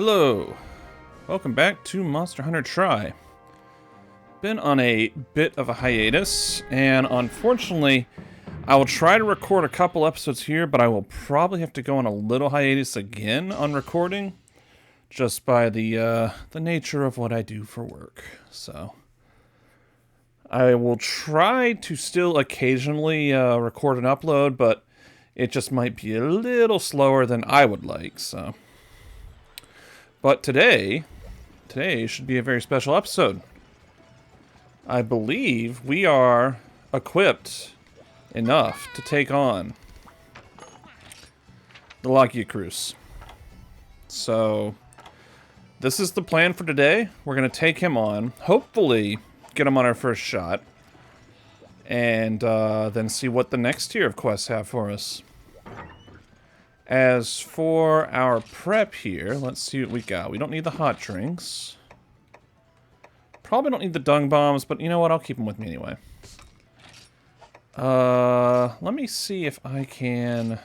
Hello, welcome back to Monster Hunter Tri. Been on a bit of a hiatus, and unfortunately, I will try to record a couple episodes here, but I will probably have to go on a little hiatus again on recording, just by the nature of what I do for work. So, I will try to still occasionally record and upload, but it just might be a little slower than I would like, so. But today should be a very special episode. I believe we are equipped enough to take on the Logia Cruise. So, this is the plan for today. We're going to take him on, hopefully get him on our first shot, and then see what the next tier of quests have for us. As for our prep here, let's see what we got. We don't need the hot drinks. Probably don't need the dung bombs, but you know what? I'll keep them with me anyway. Let me see if I can...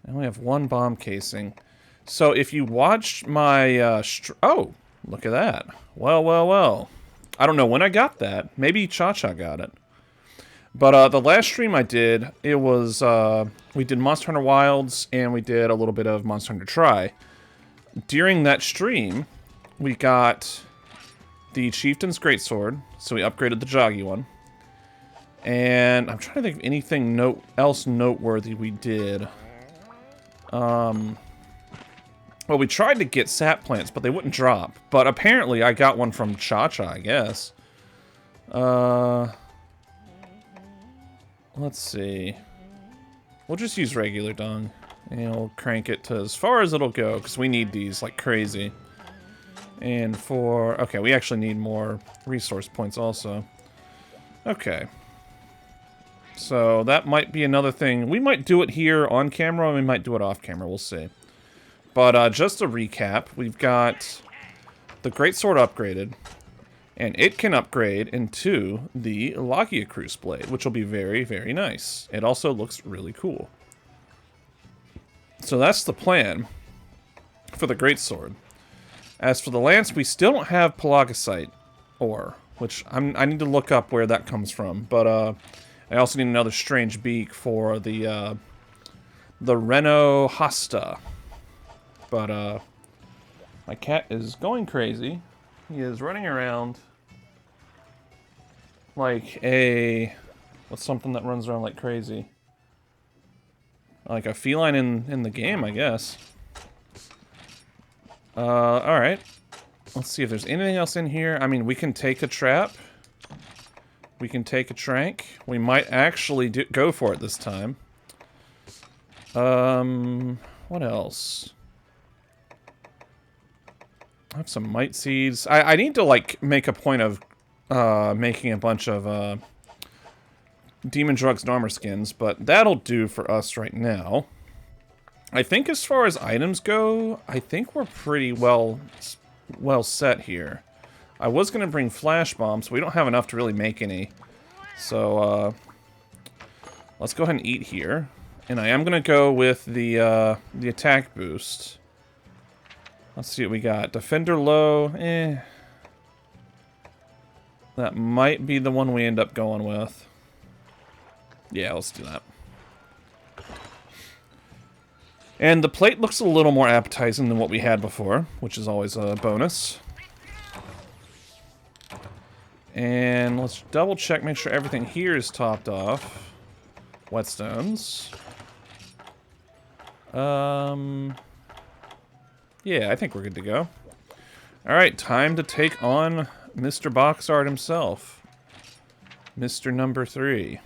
I only have one bomb casing. So if you watched my... oh, look at that. Well, well, well. I don't know when I got that. Maybe Cha-Cha got it. But the last stream I did, it was, we did Monster Hunter Wilds, and we did a little bit of Monster Hunter Tri. During that stream, we got the Chieftain's Greatsword, so we upgraded the Joggy one. And I'm trying to think of anything else noteworthy we did. Well, we tried to get sap plants, but they wouldn't drop. But apparently I got one from Cha-Cha, I guess. Let's see. We'll just use regular dung. And we'll crank it to as far as it'll go, because we need these like crazy. And for... okay, we actually need more resource points also. Okay. So that might be another thing. We might do it here on camera, and we might do it off camera. We'll see. But just to recap, we've got the Greatsword upgraded. And it can upgrade into the Logia Cruise Blade, which will be very, very nice. It also looks really cool. So that's the plan for the Greatsword. As for the Lance, we still don't have Pelagisite ore, which I need to look up where that comes from. But I also need another strange beak for the Reno Hosta. But my cat is going crazy. He is running around like a... what's something that runs around like crazy? Like a feline in the game, I guess. Alright. Let's see if there's anything else in here. I mean, we can take a trap. We can take a trank. We might actually go for it this time. What else? I have some mite seeds. I need to, like, make a point of making a bunch of demon drugs and armor skins, but that'll do for us right now. I think as far as items go, I think we're pretty well set here. I was going to bring flash bombs, but we don't have enough to really make any. So, let's go ahead and eat here. And I am going to go with the attack boost. Let's see what we got. Defender low, That might be the one we end up going with. Yeah, let's do that. And the plate looks a little more appetizing than what we had before, which is always a bonus. And let's double check, make sure everything here is topped off. Whetstones. Yeah, I think we're good to go. Alright, time to take on Mr. Boxart himself. Mr. Number 3.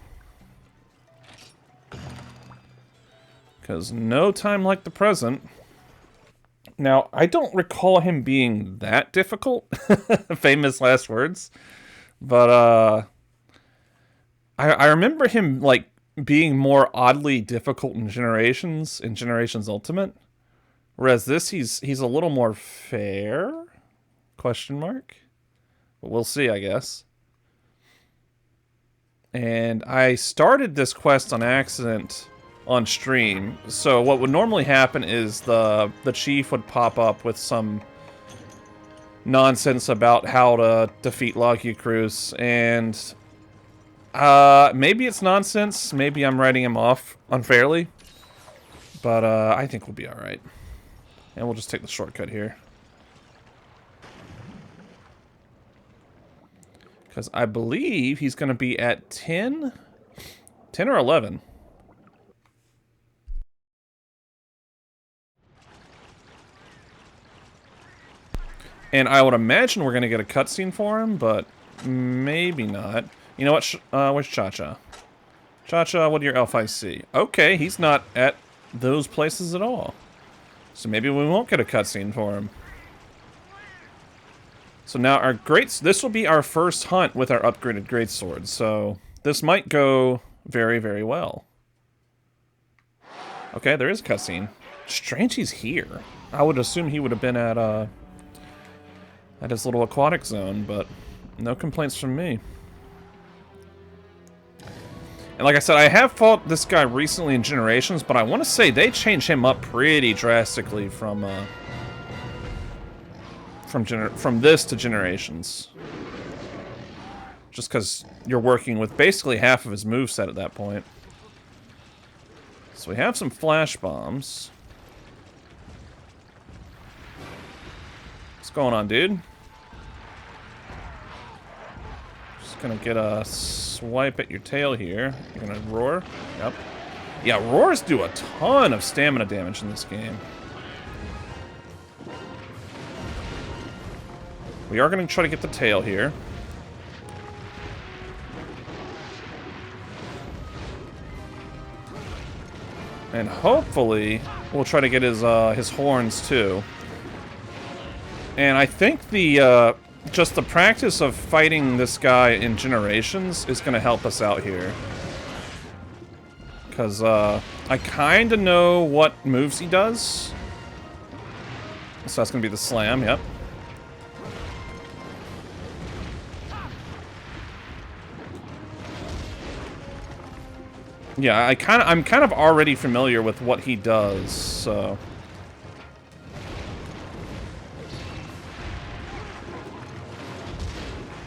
Because no time like the present. Now, I don't recall him being that difficult. Famous last words. But, I remember him, like, being more oddly difficult in Generations Ultimate. Whereas this, he's a little more fair? Question mark? But we'll see, I guess. And I started this quest on accident on stream. So what would normally happen is the chief would pop up with some nonsense about how to defeat Locky Cruz, and maybe it's nonsense, maybe I'm writing him off unfairly, but I think we'll be alright. And we'll just take the shortcut here. Because I believe he's going to be at 10? 10 or 11. And I would imagine we're going to get a cutscene for him, but maybe not. You know what? Where's Cha-Cha? Cha-Cha, what do your elf eyes see? Okay, he's not at those places at all. So maybe we won't get a cutscene for him. So now our this will be our first hunt with our upgraded greatsword, so this might go very, very well. Okay, there is a cutscene. Strange he's here. I would assume he would have been at his little aquatic zone, but no complaints from me. And like I said, I have fought this guy recently in Generations, but I want to say they changed him up pretty drastically from this to Generations. Just because you're working with basically half of his moveset at that point. So we have some flash bombs. What's going on, dude? Just gonna get a swipe at your tail here. You're gonna roar? Yep. Yeah, roars do a ton of stamina damage in this game. We are going to try to get the tail here. And hopefully, we'll try to get his horns too. And I think the just the practice of fighting this guy in Generations is going to help us out here. Because I kind of know what moves he does. So that's going to be the slam, yep. Yeah, I'm kind of already familiar with what he does, so.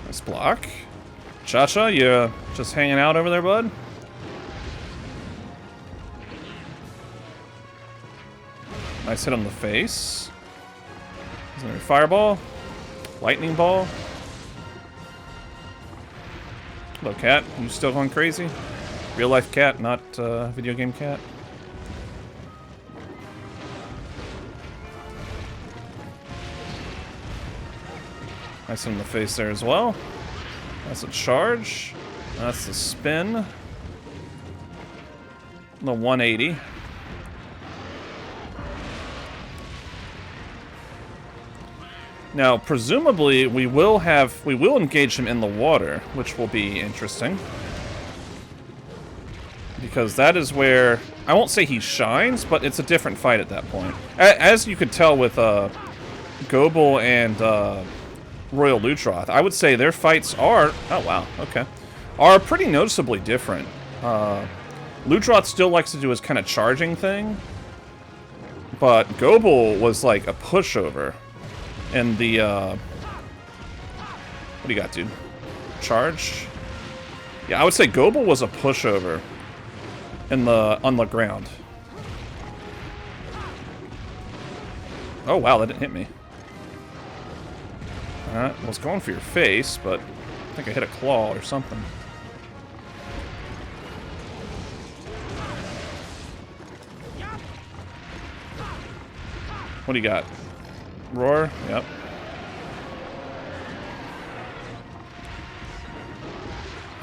Nice block. Cha-Cha, you just hanging out over there, bud? Nice hit on the face. Is there a fireball? Lightning ball? Hello, cat. You still going crazy? Real life cat, not video game cat. Nice in the face there as well. That's a charge. That's the spin. The 180. Now, presumably, we will engage him in the water, which will be interesting. Because that is where, I won't say he shines, but it's a different fight at that point. As you could tell with Goebel and Royal Lutroth, I would say their fights are, oh wow, okay, are pretty noticeably different. Lutroth still likes to do his kind of charging thing, but Goebel was like a pushover. And the, what do you got, dude? Charge? Yeah, I would say Goebel was a pushover. On the ground. Oh wow, that didn't hit me. Alright, well, it's going for your face, but I think I hit a claw or something. What do you got? Roar? Yep.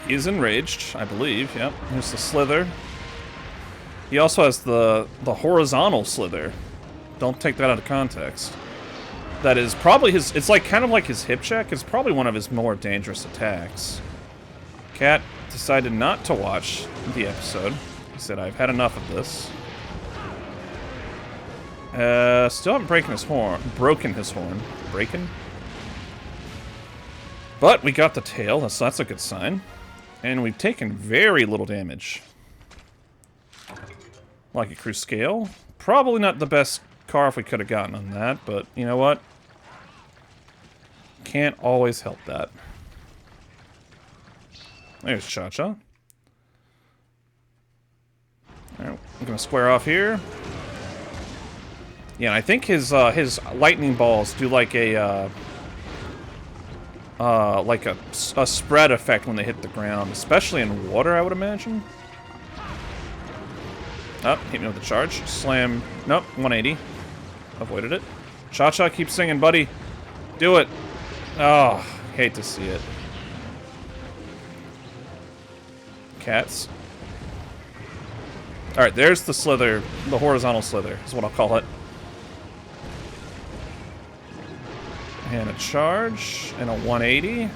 He is enraged, I believe. Yep. Here's the slither. He also has the horizontal slither. Don't take that out of context. That is probably his... It's like kind of like his hip check. It's probably one of his more dangerous attacks. Cat decided not to watch the episode. He said, I've had enough of this. Still haven't broken his horn. Breaking? But we got the tail, so that's a good sign. And we've taken very little damage. Like a cruise scale. Probably not the best car if we could have gotten on that, but you know what? Can't always help that. There's Cha-Cha. Alright, I'm gonna square off here. Yeah, and I think his lightning balls do like a spread effect when they hit the ground, especially in water, I would imagine. Oh, hit me with the charge. Slam. Nope, 180. Avoided it. Cha-Cha, keep singing, buddy. Do it. Oh, hate to see it. Cats. Alright, there's the slither. The horizontal slither is what I'll call it. And a charge. And a 180.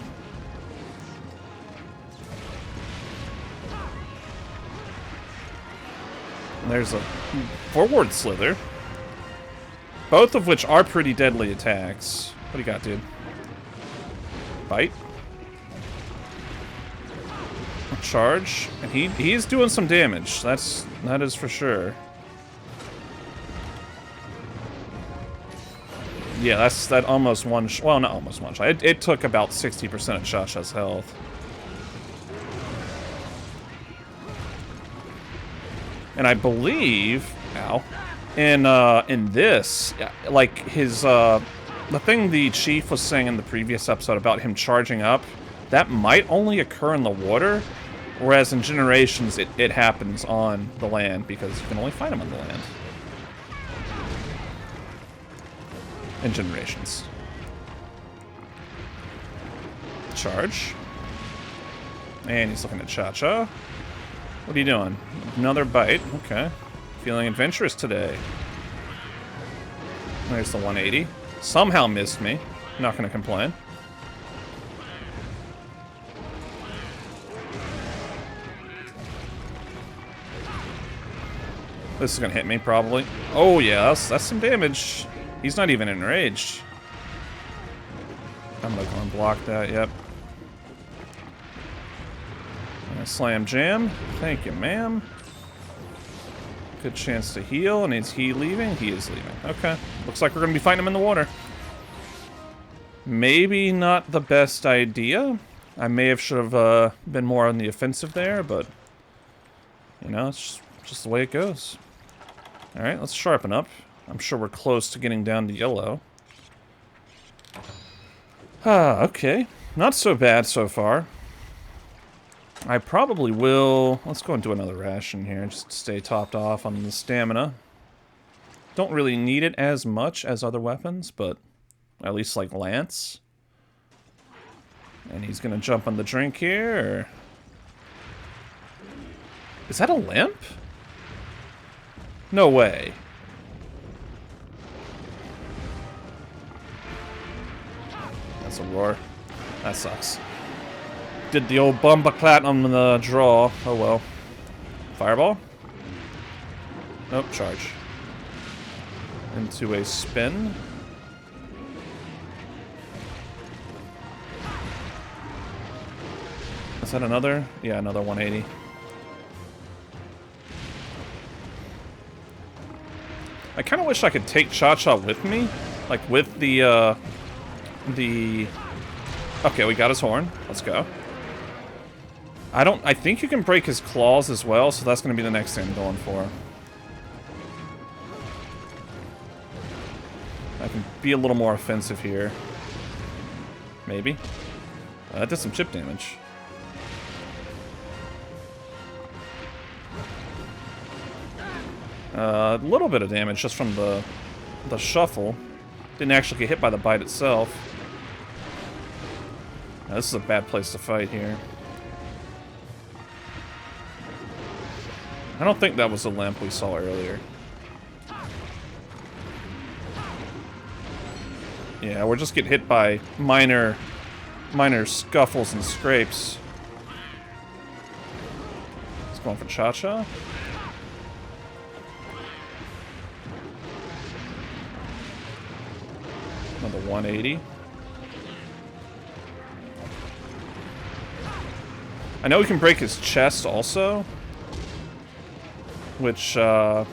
And there's a forward slither. Both of which are pretty deadly attacks. What do you got, dude? Bite. A charge. And he's doing some damage. That is for sure. Yeah, that almost one... well, not almost one shot. It took about 60% of Cha-Cha's health. And I believe... ow. In this, like, his, the thing the chief was saying in the previous episode about him charging up, that might only occur in the water, whereas in Generations, it happens on the land, because you can only find him on the land. In Generations. Charge. And he's looking at Cha-Cha. What are you doing? Another bite. Okay. Feeling adventurous today. There's the 180. Somehow missed me. Not gonna complain. This is gonna hit me, probably. Oh, yeah, that's some damage. He's not even enraged. I'm gonna go and block that, yep. And a slam jam. Thank you, ma'am. Good chance to heal, and is he leaving? He is leaving. Okay. Looks like we're gonna be fighting him in the water. Maybe not the best idea. I may have should have been more on the offensive there, but you know, it's just the way it goes. Alright, let's sharpen up. I'm sure we're close to getting down to yellow. Ah, okay. Not so bad so far. I probably will... let's go and do another ration here, just to stay topped off on the stamina. Don't really need it as much as other weapons, but at least like Lance. And he's gonna jump on the drink here, or... is that a limp? No way. That's a roar. That sucks. Did the old bumbaclat on the draw. Oh well. Fireball? Nope, charge. Into a spin. Is that another? Yeah, another 180. I kind of wish I could take Cha-Cha with me. Like, with the... okay, we got his horn. Let's go. I think you can break his claws as well, so that's going to be the next thing I'm going for. I can be a little more offensive here. Maybe. That did some chip damage. A little bit of damage just from the shuffle. Didn't actually get hit by the bite itself. Now, this is a bad place to fight here. I don't think that was the lamp we saw earlier. Yeah, we're just getting hit by minor scuffles and scrapes. Let's go on for Cha-Cha. Another 180. I know we can break his chest also. which, I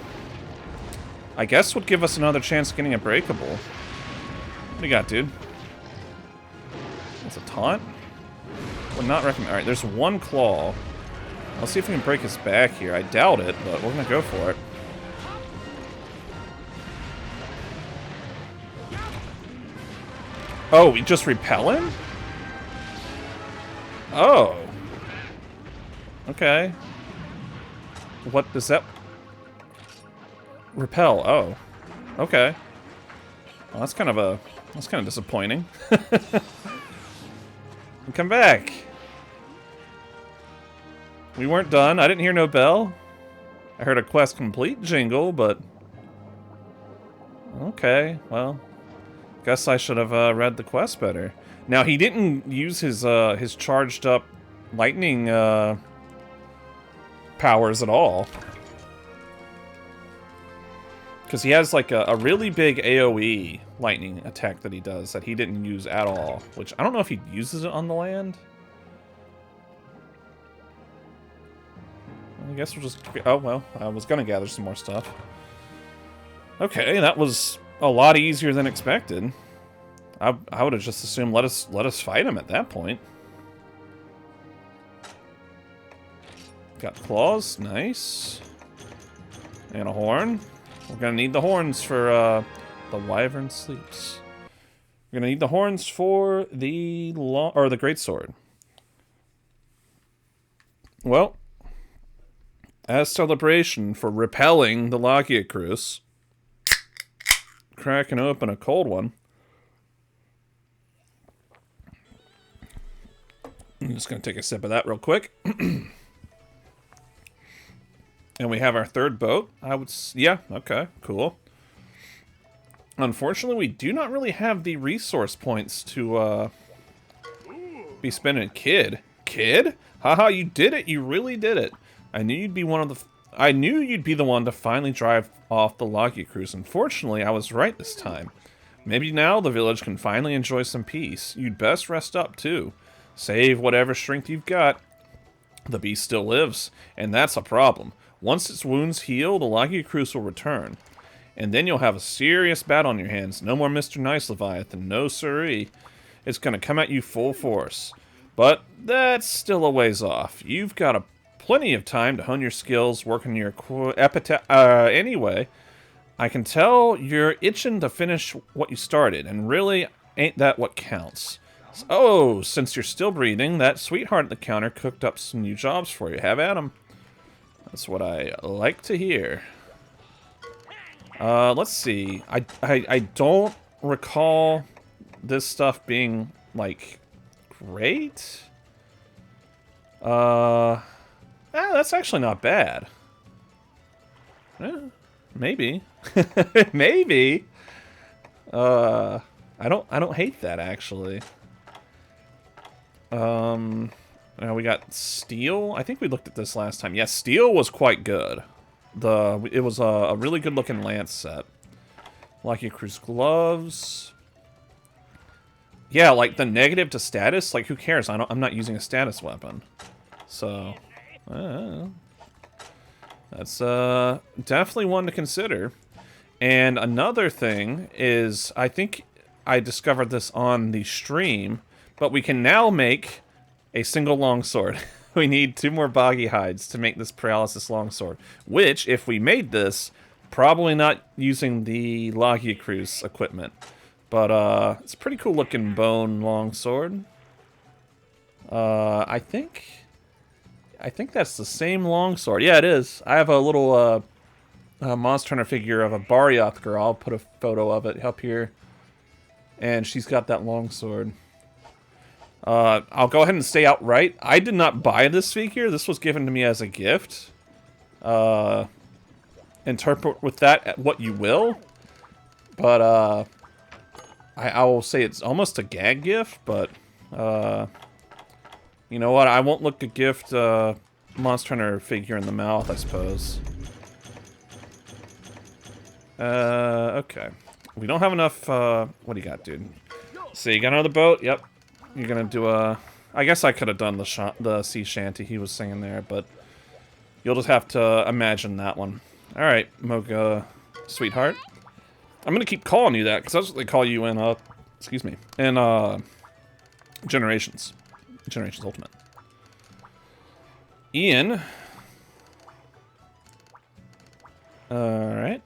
guess would give us another chance of getting a breakable. What do you got, dude? That's a taunt? Would not recommend. Alright, there's one claw. Let's see if we can break his back here. I doubt it, but we're gonna go for it. Oh, we just repel him? Oh. Okay. What does that... Repel, oh. Okay. Well, that's kind of disappointing. Come back. We weren't done. I didn't hear no bell. I heard a quest complete jingle, but... Okay, well... Guess I should have read the quest better. Now, he didn't use his charged up lightning powers at all. Because he has like a really big AoE lightning attack that he does that he didn't use at all. Which, I don't know if he uses it on the land. I guess we'll just... Oh, well, I was going to gather some more stuff. Okay, that was a lot easier than expected. I would have just assumed let us fight him at that point. Got claws, nice. And a horn. We're gonna need the horns for the wyvern sleeps. We're gonna need the horns for the the greatsword. Well, as celebration for repelling the Lagia Cruise, cracking open a cold one. I'm just going to take a sip of that real quick. And we have our third boat. Yeah, okay, cool. Unfortunately, we do not really have the resource points to be spending. Kid? Haha, you did it. You really did it. I knew you'd be the one to finally drive off the Lagia cruise. Unfortunately, I was right this time. Maybe now the village can finally enjoy some peace. You'd best rest up, too. Save whatever strength you've got. The beast still lives, and that's a problem. Once its wounds heal, the Lagia cruise will return. And then you'll have a serious battle on your hands. No more Mr. Nice Leviathan, no siree. It's gonna come at you full force. But that's still a ways off. You've got plenty of time to hone your skills, work on your anyway, I can tell you're itching to finish what you started, and really ain't that what counts. Oh, since you're still breathing, that sweetheart at the counter cooked up some new jobs for you. Have at 'em. That's what I like to hear. Let's see. I don't recall this stuff being, like, great. That's actually not bad. Maybe. Maybe. I don't hate that, actually. We got steel. I think we looked at this last time. Yes, steel was quite good. It was a really good looking lance set. Lagia Cruise gloves. Yeah, like the negative to status. Like, who cares? I'm not using a status weapon. So, that's definitely one to consider. And another thing is, I think I discovered this on the stream, but we can now make a single longsword. We need 2 more boggy hides to make this paralysis longsword. Which, if we made this, probably not using the Lagia Cruise equipment. But it's a pretty cool looking bone longsword. I think that's the same longsword. Yeah, it is. I have a little Monster Hunter figure of a Barioth girl. I'll put a photo of it up here. And she's got that longsword. I'll go ahead and stay outright. I did not buy this figure. This was given to me as a gift. Interpret with that what you will. But I will say it's almost a gag gift, but you know what? I won't look to gift Monster Hunter figure in the mouth, I suppose. Okay. We don't have enough, what do you got, dude? So you got another boat? Yep. You're gonna do a... I guess I could have done the sea shanty he was singing there, but... You'll just have to imagine that one. Alright, Mocha, sweetheart. I'm gonna keep calling you that, because that's what they call you in, excuse me, in, Generations. Generations Ultimate. Ian. Alright.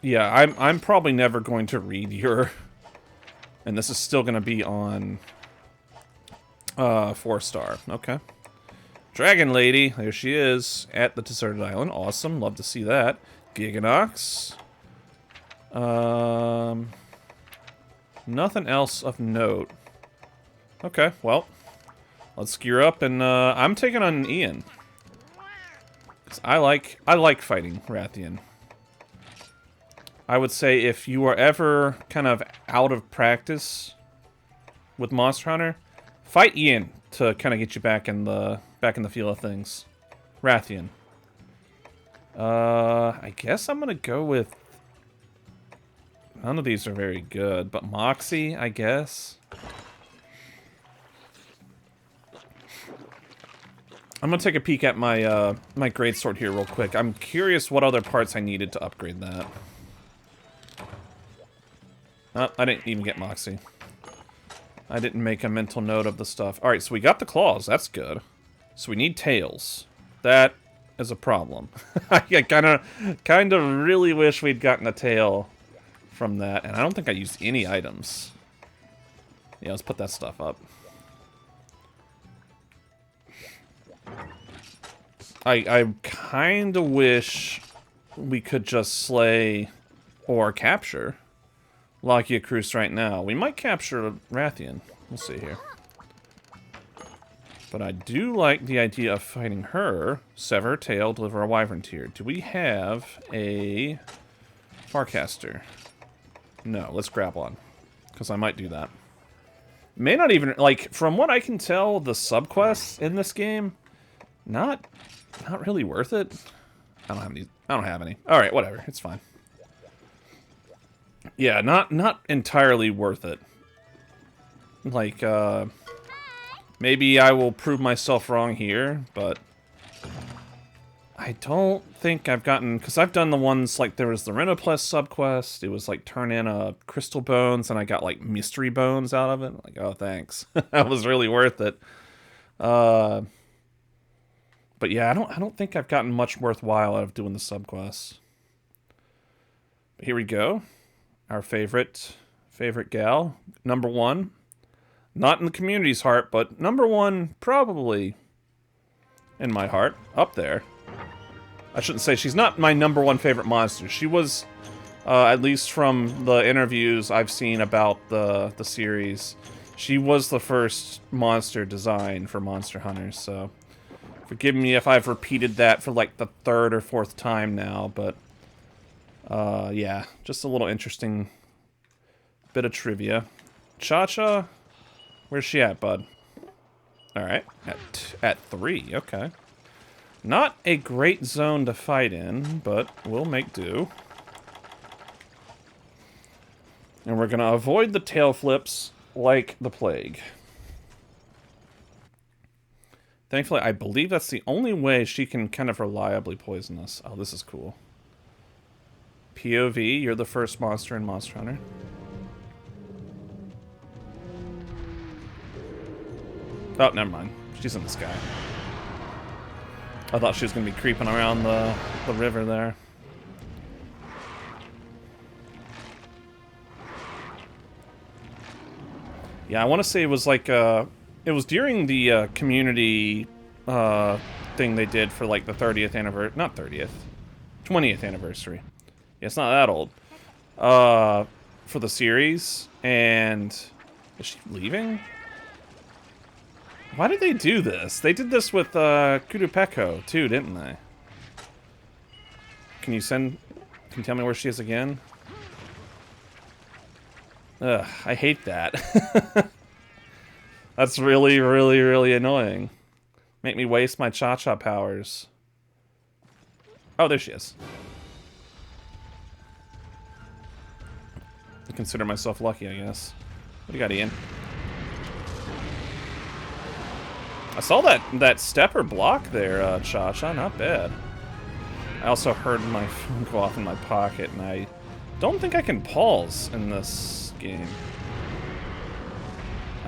Yeah, I'm probably never going to read your... And this is still gonna be on... 4-star. Okay. Dragon Lady. There she is. At the deserted island. Awesome. Love to see that. Giganox. Nothing else of note. Okay, well. Let's gear up and, I'm taking on Ian. 'Cause I like fighting Rathian. I would say if you are ever kind of out of practice with Monster Hunter, fight Ian to kind of get you back in the feel of things. Rathian. I guess I'm gonna go with... None of these are very good, but Moxie, I guess. I'm gonna take a peek at my my greatsword here real quick. I'm curious what other parts I needed to upgrade that. Oh, I didn't even get Moxie. I didn't make a mental note of the stuff. Alright, so we got the claws. That's good. So we need tails. That is a problem. I kind of really wish we'd gotten a tail from that. And I don't think I used any items. Yeah, let's put that stuff up. I kind of wish we could just slay or capture Lakia Cruz right now. We might capture Rathian. We'll see here. But I do like the idea of fighting her. Sever her tail, deliver a wyvern tear. Do we have a Farcaster? No, let's grab one. Because I might do that. May not even, like, from what I can tell, the subquests in this game, not really worth it. I don't have any. Alright, whatever. It's fine. Yeah, not entirely worth it. Like, maybe I will prove myself wrong here, but I don't think I've gotten... Because I've done the ones, like, there was the Renoplus subquest. It was, like, turn in crystal bones, and I got, like, mystery bones out of it. Like, oh, thanks. That was really worth it. But yeah, I don't think I've gotten much worthwhile out of doing the subquests. But here we go. Our favorite gal. Number 1. Not in the community's heart, but number 1 probably in my heart. Up there. I shouldn't say she's not my number 1 favorite monster. She was, at least from the interviews I've seen about the series, she was the first monster design for Monster Hunter, so forgive me if I've repeated that for like the 3rd or 4th time now, but yeah, just a little interesting bit of trivia. Cha-Cha, where's she at, bud? Alright, at 3, okay. Not a great zone to fight in, but we'll make do. And we're gonna avoid the tail flips like the plague. Thankfully, I believe that's the only way she can kind of reliably poison us. Oh, this is cool. POV, you're the first monster in Monster Hunter. Oh, never mind. She's in the sky. I thought she was going to be creeping around the river there. Yeah, I want to say it was like, it was during the community thing they did for like the 30th anniversary, not 30th, 20th anniversary. Yeah, it's not that old. For the series, and is she leaving? Why did they do this? They did this with Kudupeko too, didn't they? Can you tell me where she is again? Ugh, I hate that. That's really, really, really annoying. Make me waste my Cha-Cha powers. Oh, there she is. I consider myself lucky, I guess. What do you got, Ian? I saw that stepper block there, Cha-Cha. Not bad. I also heard my phone go off in my pocket, and I don't think I can pause in this game.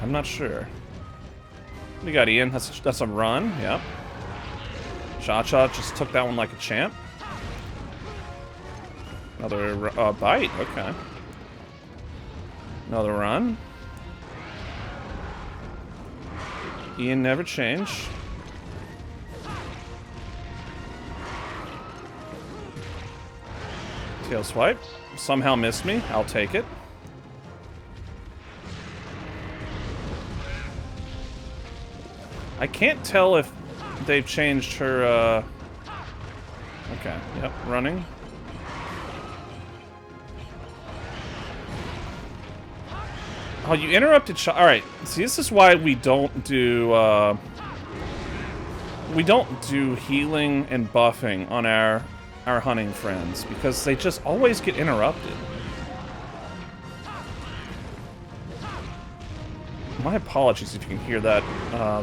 I'm not sure. What do you got, Ian? That's a run. Yep. Cha-Cha just took that one like a champ. Another bite. Okay. Another run. Ian never changed. Tail swipe. Somehow missed me. I'll take it. I can't tell if they've changed her, Okay, yep, running. Oh, you interrupted Alright, see, this is why we don't do, healing and buffing on our hunting friends, because they just always get interrupted. My apologies if you can hear that.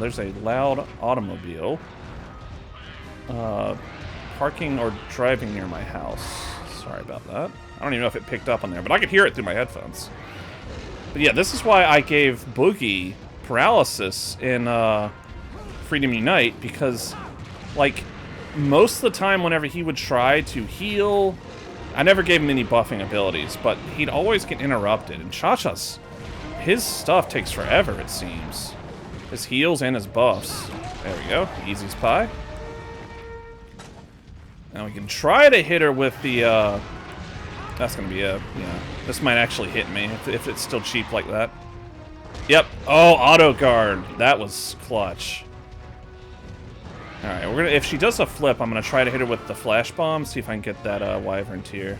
There's a loud automobile parking or driving near my house. Sorry about that. I don't even know if it picked up on there, but I could hear it through my headphones. But yeah, this is why I gave Boogie paralysis in Freedom Unite, because, like, most of the time whenever he would try to heal, I never gave him any buffing abilities, but he'd always get interrupted, and Cha-Cha's, his stuff takes forever, it seems. His heals and his buffs. There we go. Easy as pie. Now we can try to hit her with the, that's gonna be a, yeah. This might actually hit me if it's still cheap like that. Yep. Oh, auto guard. That was clutch. Alright, we're gonna, if she does a flip, I'm gonna try to hit her with the flash bomb, see if I can get that, wyvern tier.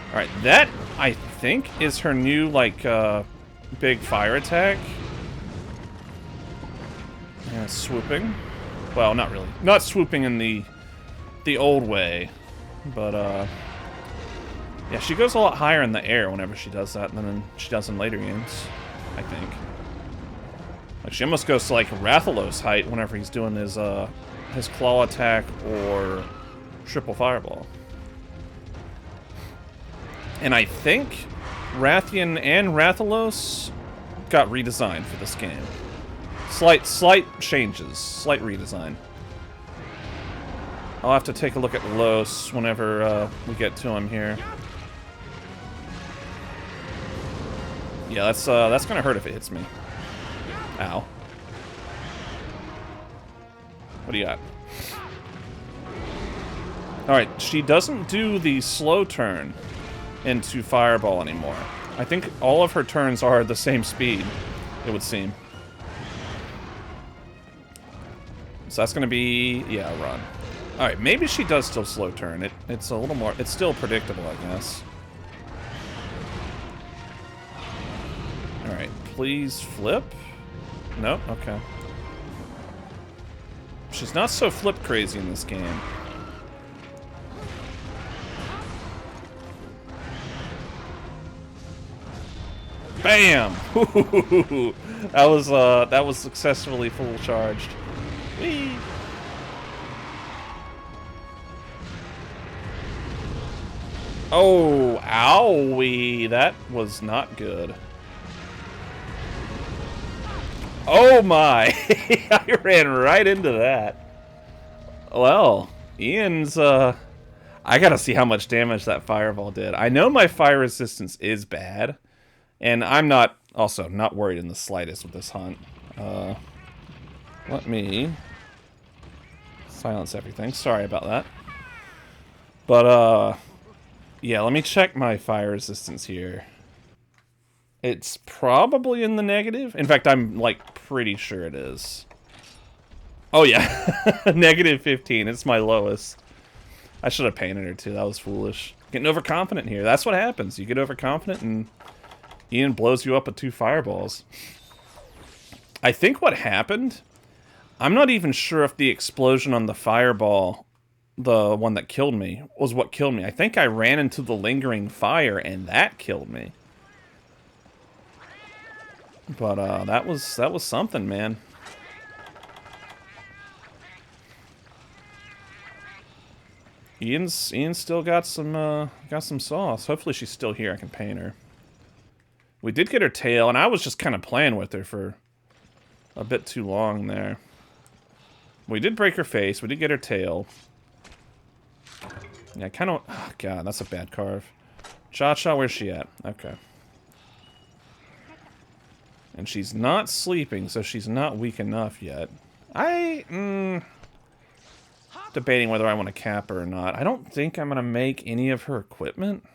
Alright, that, I think, is her new, like, big fire attack. Yeah, swooping. Well, not really. Not swooping in the old way, but yeah, she goes a lot higher in the air whenever she does that than she does in later games, I think. Like, she almost goes to, like, Rathalos height whenever he's doing his claw attack or triple fireball. And I think Rathian and Rathalos got redesigned for this game. Slight changes, slight redesign. I'll have to take a look at Los whenever we get to him here. Yeah, that's gonna hurt if it hits me. Ow. What do you got? Alright, she doesn't do the slow turn into Fireball anymore. I think all of her turns are the same speed, it would seem. So that's gonna be, yeah, a run. Alright, maybe she does still slow turn. It's a little more, it's still predictable, I guess. Alright, please flip. No? Okay. She's not so flip crazy in this game. Bam! That was successfully full charged. Whee! Oh, owie! That was not good. Oh my! I ran right into that. Well, Ian's, I gotta see how much damage that fireball did. I know my fire resistance is bad, and I'm not, also, not worried in the slightest with this hunt. Let me silence everything. Sorry about that. But, yeah, let me check my fire resistance here. It's probably in the negative. In fact, I'm, like, pretty sure it is. Oh, yeah. Negative 15. It's my lowest. I should have painted her, too. That was foolish. Getting overconfident here. That's what happens. You get overconfident, and Ian blows you up with 2 fireballs. I think what happened... I'm not even sure if the explosion on the fireball, the one that killed me, was what killed me. I think I ran into the lingering fire, and that killed me. But, that was something, man. Ian's still got some sauce. Hopefully she's still here. I can paint her. We did get her tail, and I was just kind of playing with her for a bit too long there. We did break her face. We did get her tail. Yeah, kind of... Oh, God, that's a bad carve. Cha-Cha, where's she at? Okay. And she's not sleeping, so she's not weak enough yet. Debating whether I want to cap her or not. I don't think I'm going to make any of her equipment.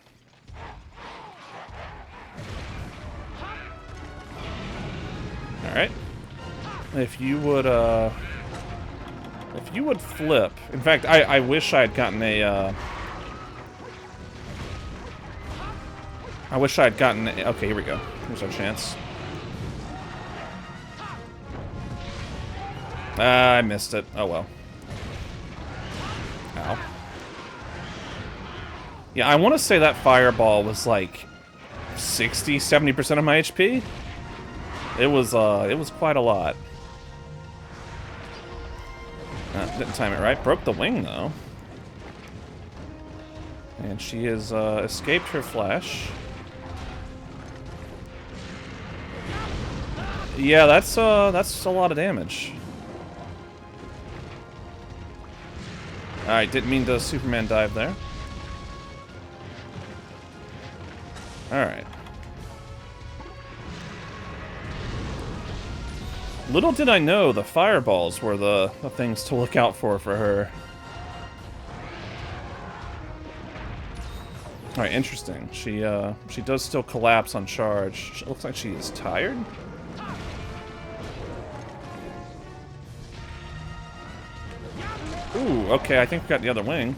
Alright. If you would flip... In fact, I wish I had gotten a, I wish I had gotten... Okay, here we go. Here's our chance. I missed it. Oh, well. Ow. Yeah, I want to say that fireball was like 60-70% of my HP. It was quite a lot. Didn't time it right. Broke the wing, though. And she has escaped her flash. Yeah, that's a lot of damage. Alright, didn't mean to Superman dive there. Alright. Little did I know the fireballs were the things to look out for her. Alright, interesting. She does still collapse on charge. It looks like she is tired. Ooh, okay, I think we got the other wing.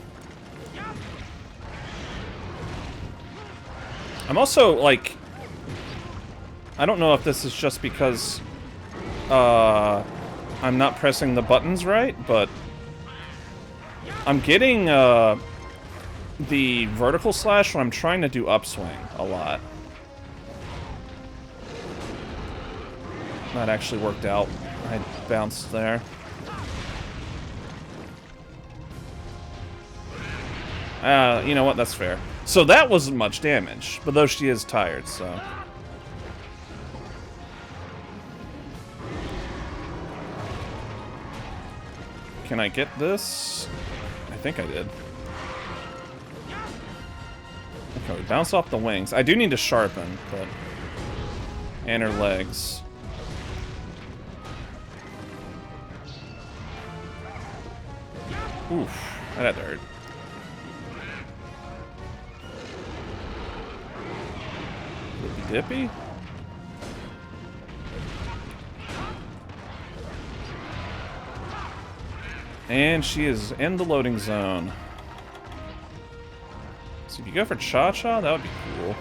I'm also, like... I don't know if this is just because... I'm not pressing the buttons right, but... I'm getting, the vertical slash when I'm trying to do upswing a lot. That actually worked out. I bounced there. You know what? That's fair. So that wasn't much damage, but though she is tired, so... Can I get this? I think I did. Okay, we bounce off the wings. I do need to sharpen, but... And her legs. Oof. That had to hurt. Dippy? And she is in the loading zone. So if you go for Cha-Cha, that would be cool.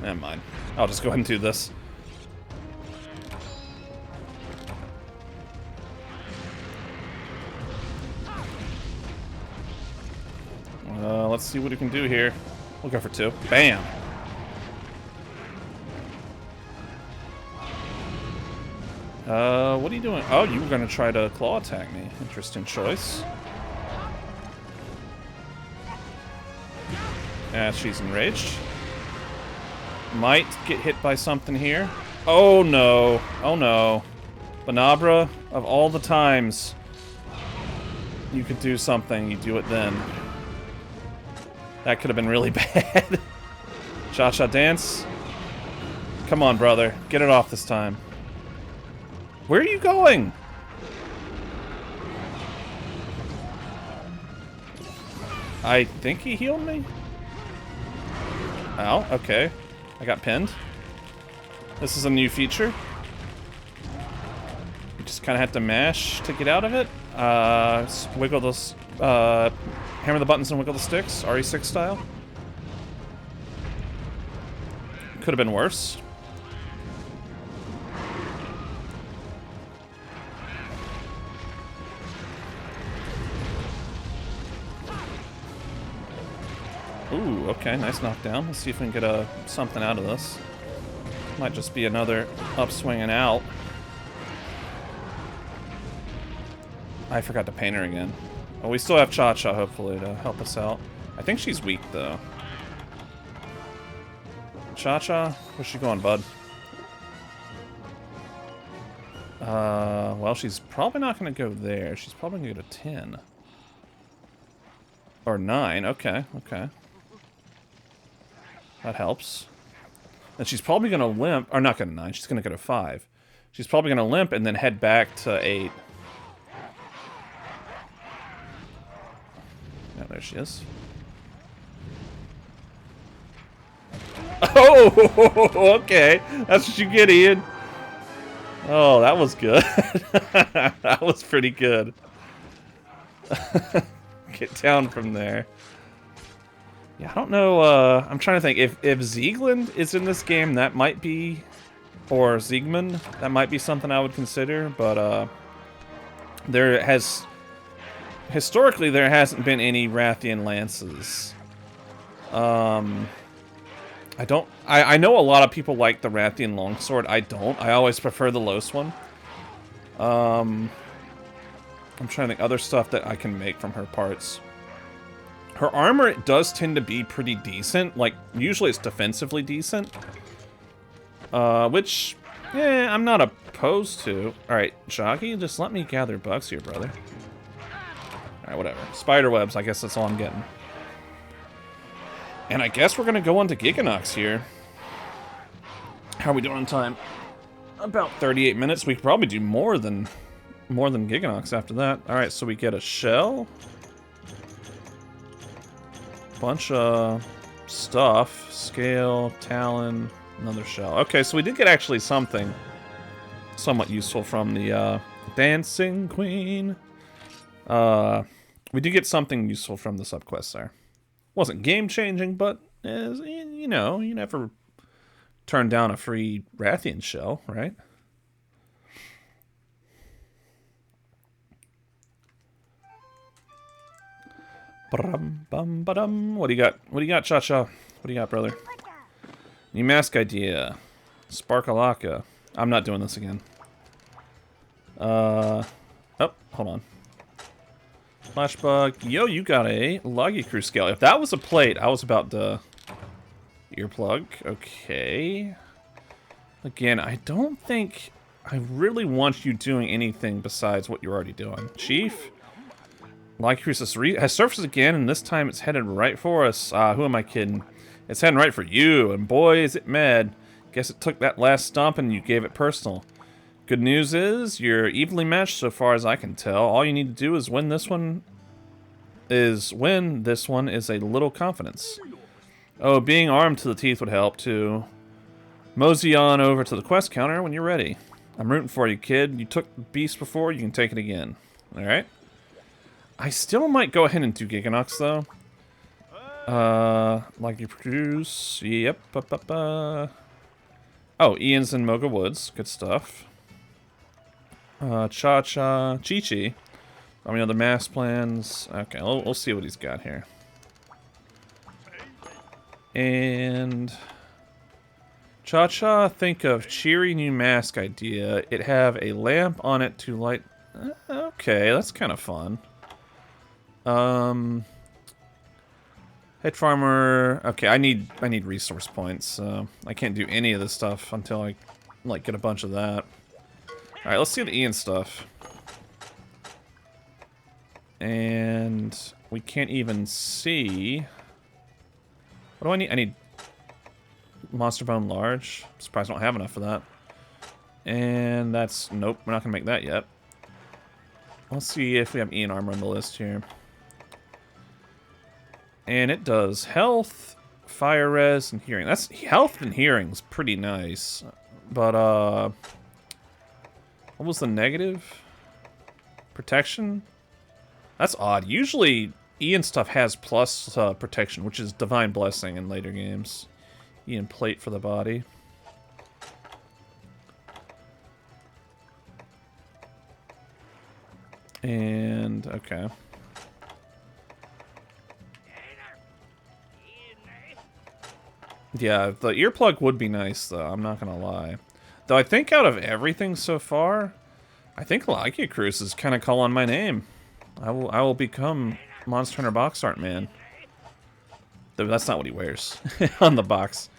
Never mind. I'll just go ahead and do this. Let's see what we can do here. We'll go for 2. Bam! What are you doing? Oh, you were gonna try to claw attack me. Interesting choice. She's enraged. Might get hit by something here. Oh no. Oh no. Banabra, of all the times you could do something, you do it then. That could have been really bad. Cha-Cha dance. Come on, brother. Get it off this time. Where are you going? I think he healed me? Ow, okay. I got pinned. This is a new feature. You just kind of have to mash to get out of it. Wiggle those, hammer the buttons and wiggle the sticks, RE6 style. Could have been worse. Ooh, okay, nice knockdown. Let's see if we can get something out of this. Might just be another upswing and out. I forgot to paint her again. Oh, we still have Cha-Cha, hopefully, to help us out. I think she's weak, though. Cha-Cha? Where's she going, bud? Well, she's probably not going to go there. She's probably going to go to 10. Or 9. Okay, okay. That helps. And she's probably going to limp. Or not going to 9. She's going to go to 5. She's probably going to limp and then head back to 8. Yeah, there she is. Oh, okay. That's what you get, Ian. Oh, that was good. That was pretty good. Get down from there. Yeah, I don't know. I'm trying to think. If Ziegland is in this game, that might be... Or Ziegmund, that might be something I would consider. But there has... Historically, there hasn't been any Rathian lances. I know a lot of people like the Rathian longsword. I don't. I always prefer the Los one. I'm trying to think other stuff that I can make from her parts. Her armor does tend to be pretty decent. Like, usually it's defensively decent. Which, yeah, I'm not opposed to. Alright, Jockey, just let me gather bugs here, brother. Alright, whatever. Spiderwebs, I guess that's all I'm getting. And I guess we're gonna go on to Giganox here. How are we doing on time? About 38 minutes. We could probably do more than Giganox after that. Alright, so we get a shell. Bunch of stuff. Scale, talon, another shell. Okay, so we did get actually something somewhat useful from the Dancing Queen. We did get something useful from the subquest there. Wasn't game-changing, but, you know, you never turn down a free Rathian shell, right? Ba-dum-bum-ba-dum. What do you got? What do you got, Cha-Cha? What do you got, brother? New mask idea. Sparkalaka. I'm not doing this again. Oh, hold on. Flashbug. Yo, you got a Loggy Crew scale. If that was a plate, I was about to... Earplug. Okay. Again, I don't think I really want you doing anything besides what you're already doing. Chief? Loggy Crew has surfaced again, and this time it's headed right for us. Who am I kidding? It's heading right for you, and boy, is it mad. Guess it took that last stomp and you gave it personal. Good news is, you're evenly matched so far as I can tell. All you need to do is win this one is a little confidence. Oh, being armed to the teeth would help, too. Mosey on over to the quest counter when you're ready. I'm rooting for you, kid. You took the beast before, you can take it again. Alright. I still might go ahead and do Giganox, though. Like you produce. Yep. Oh, Ian's in Moga Woods. Good stuff. Cha-Cha. Chi-Chi. I mean, other mass plans. Okay, we'll see what he's got here. And... Cha-Cha, think of cheery new mask idea. It have a lamp on it to light... Okay, that's kind of fun. Head farmer... Okay, I need resource points, so... I can't do any of this stuff until I, like, get a bunch of that. Alright, let's see the Ian stuff. And... we can't even see... What do I need? I need... Monster Bone Large. I'm surprised I don't have enough for that. And that's... Nope, we're not gonna make that yet. Let's see if we have Ian armor on the list here. And it does health, fire res, and hearing. That's... Health and hearing's pretty nice. But, what was the negative? Protection? That's odd. Usually, Ian stuff has plus protection, which is Divine Blessing in later games. Ian plate for the body. And, okay. Yeah, the earplug would be nice, though. I'm not gonna lie. Though I think out of everything so far, I think Lakia Cruise is kind of calling my name. I will become Monster Hunter Box Art Man. Though that's not what he wears on the box.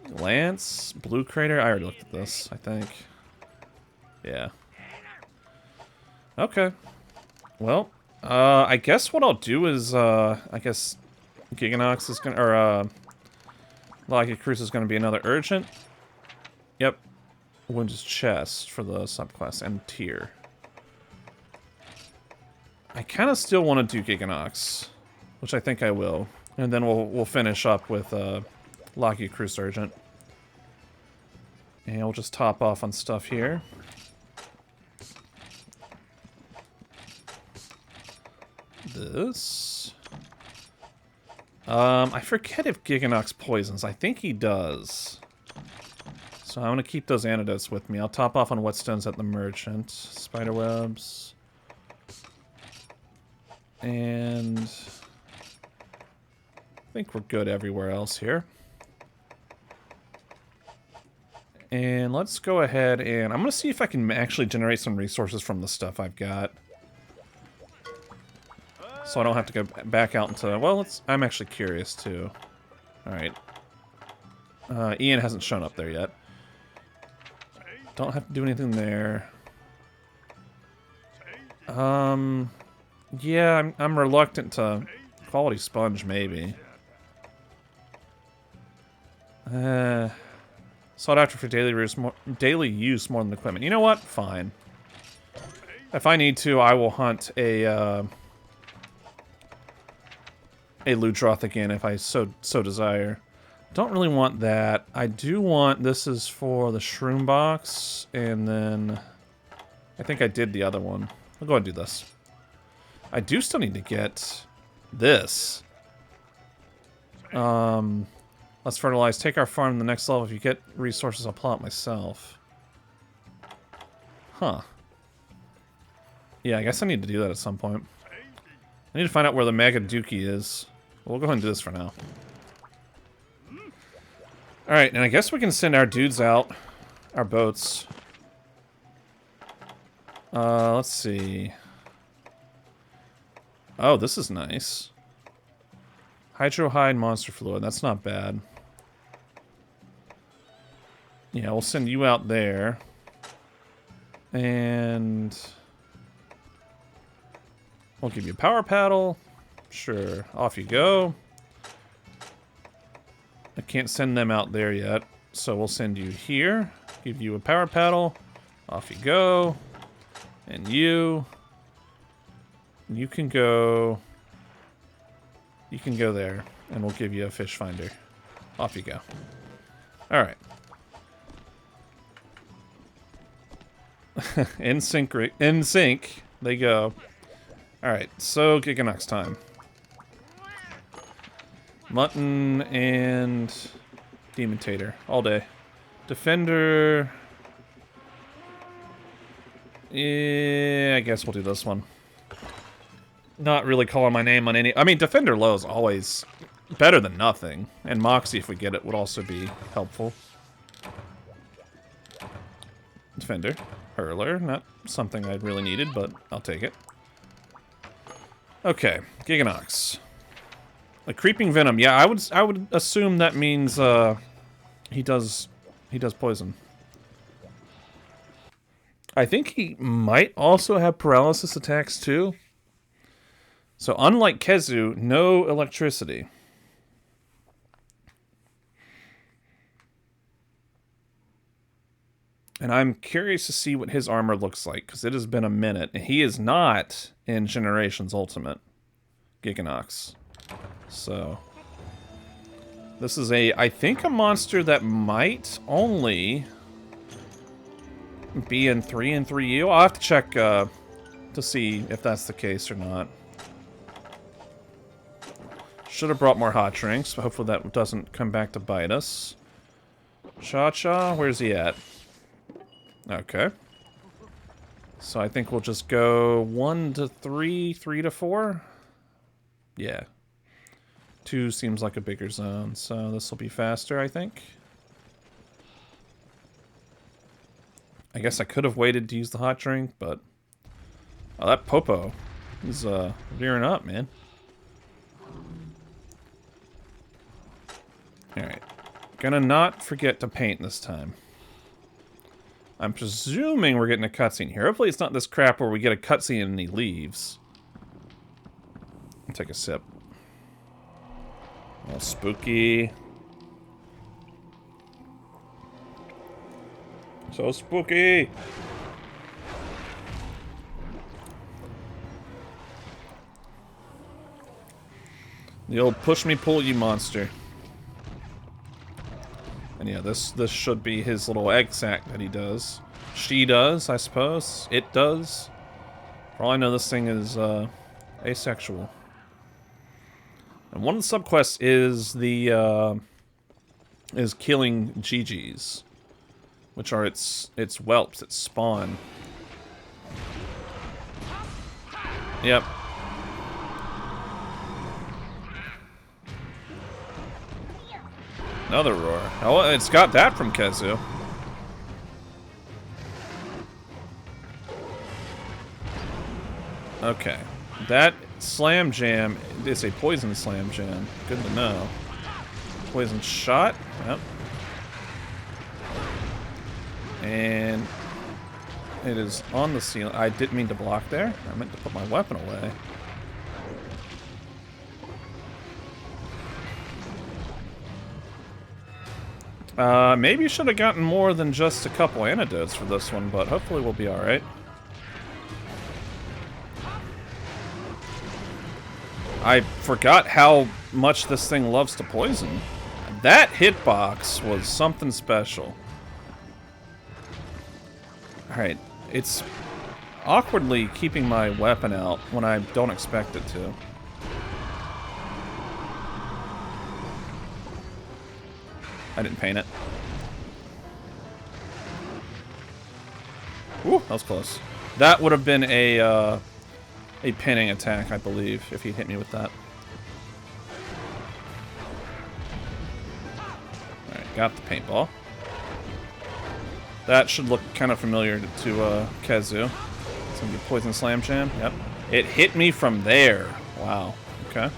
Lance, Blue Crater. I already looked at this, I think. Yeah. Okay. Well, I guess what I'll do is, I guess Giganox is gonna, or, Lucky Cruise is gonna be another urgent. Yep. Wounded chest for the subclass and tier. I kind of still want to do Giganox, which I think I will, and then we'll finish up with Lucky Cruise Urgent, and we'll just top off on stuff here. This. I forget if Giganox poisons. I think he does. So I'm gonna keep those antidotes with me. I'll top off on whetstones at the merchant. Spiderwebs. And I think we're good everywhere else here. And let's go ahead and I'm gonna see if I can actually generate some resources from the stuff I've got. So I don't have to go back out into, well, I'm actually curious too. Alright. Ian hasn't shown up there yet. Don't have to do anything there. Yeah, I'm reluctant to quality sponge, maybe. Sought after for daily use more than equipment. You know what? Fine. If I need to, I will hunt a Ludroth again if I so desire. Don't really want that. I do want, this is for the shroom box, and then I think I did the other one. I'll go ahead and do this. I do still need to get this. Let's fertilize. Take our farm to the next level. If you get resources, I'll plow it myself. Huh. Yeah, I guess I need to do that at some point. I need to find out where the Mega Dookie is. We'll go ahead and do this for now. Alright, and I guess we can send our dudes out. Our boats. Let's see. Oh, this is nice. Hydrohide monster fluid. That's not bad. Yeah, we'll send you out there. And we'll give you a power paddle. Sure, off you go. I can't send them out there yet, so we'll send you here. Give you a power paddle. Off you go. And you can go. You can go there, and we'll give you a fish finder. Off you go. All right. In sync, they go. All right, so Giganox time. Mutton and Demon Tater all day. Defender. Yeah, I guess we'll do this one. Not really calling my name on any. I mean, Defender low is always better than nothing, and Moxie, if we get it, would also be helpful. Defender, Hurler, not something I really needed, but I'll take it. Okay, Giganox. A creeping venom. Yeah, I would assume that means he does poison. I think he might also have paralysis attacks too. So unlike Kezu, no electricity. And I'm curious to see what his armor looks like, because it has been a minute. And he is not in Generations Ultimate Giganox. So this is I think a monster that might only be in 3 and 3U. I'll have to check to see if that's the case or not. Should have brought more hot drinks, but hopefully that doesn't come back to bite us. Cha-Cha, where's he at? Okay. So I think we'll just go 1 to 3, 3 to 4. Yeah. 2 seems like a bigger zone, so this will be faster, I think. I guess I could have waited to use the hot drink, but Oh, that Popo is rearing up, man. Alright. Gonna not forget to paint this time. I'm presuming we're getting a cutscene here. Hopefully it's not this crap where we get a cutscene and he leaves. I'll take a sip. Oh, spooky. So spooky! The old push me, pull you monster. And yeah, this should be his little egg sac that he does. She does, I suppose. It does. For all I know, this thing is asexual. And one of the subquests is the is killing GGs, which are its whelps, its spawn. Yep. Another roar. Oh, it's got that from Kezu. Okay. That slam jam is a poison slam jam. Good to know. Poison shot. Yep. And it is on the ceiling. I didn't mean to block there. I meant to put my weapon away. Maybe you should have gotten more than just a couple antidotes for this one, but hopefully we'll be alright. I forgot how much this thing loves to poison. That hitbox was something special. Alright, it's awkwardly keeping my weapon out when I don't expect it to. I didn't paint it. Ooh, that was close. That would have been a pinning attack, I believe, if he hit me with that. Alright, got the paintball. That should look kind of familiar to Kezu. It's gonna be Poison Slam Jam. Yep. It hit me from there. Wow. Okay.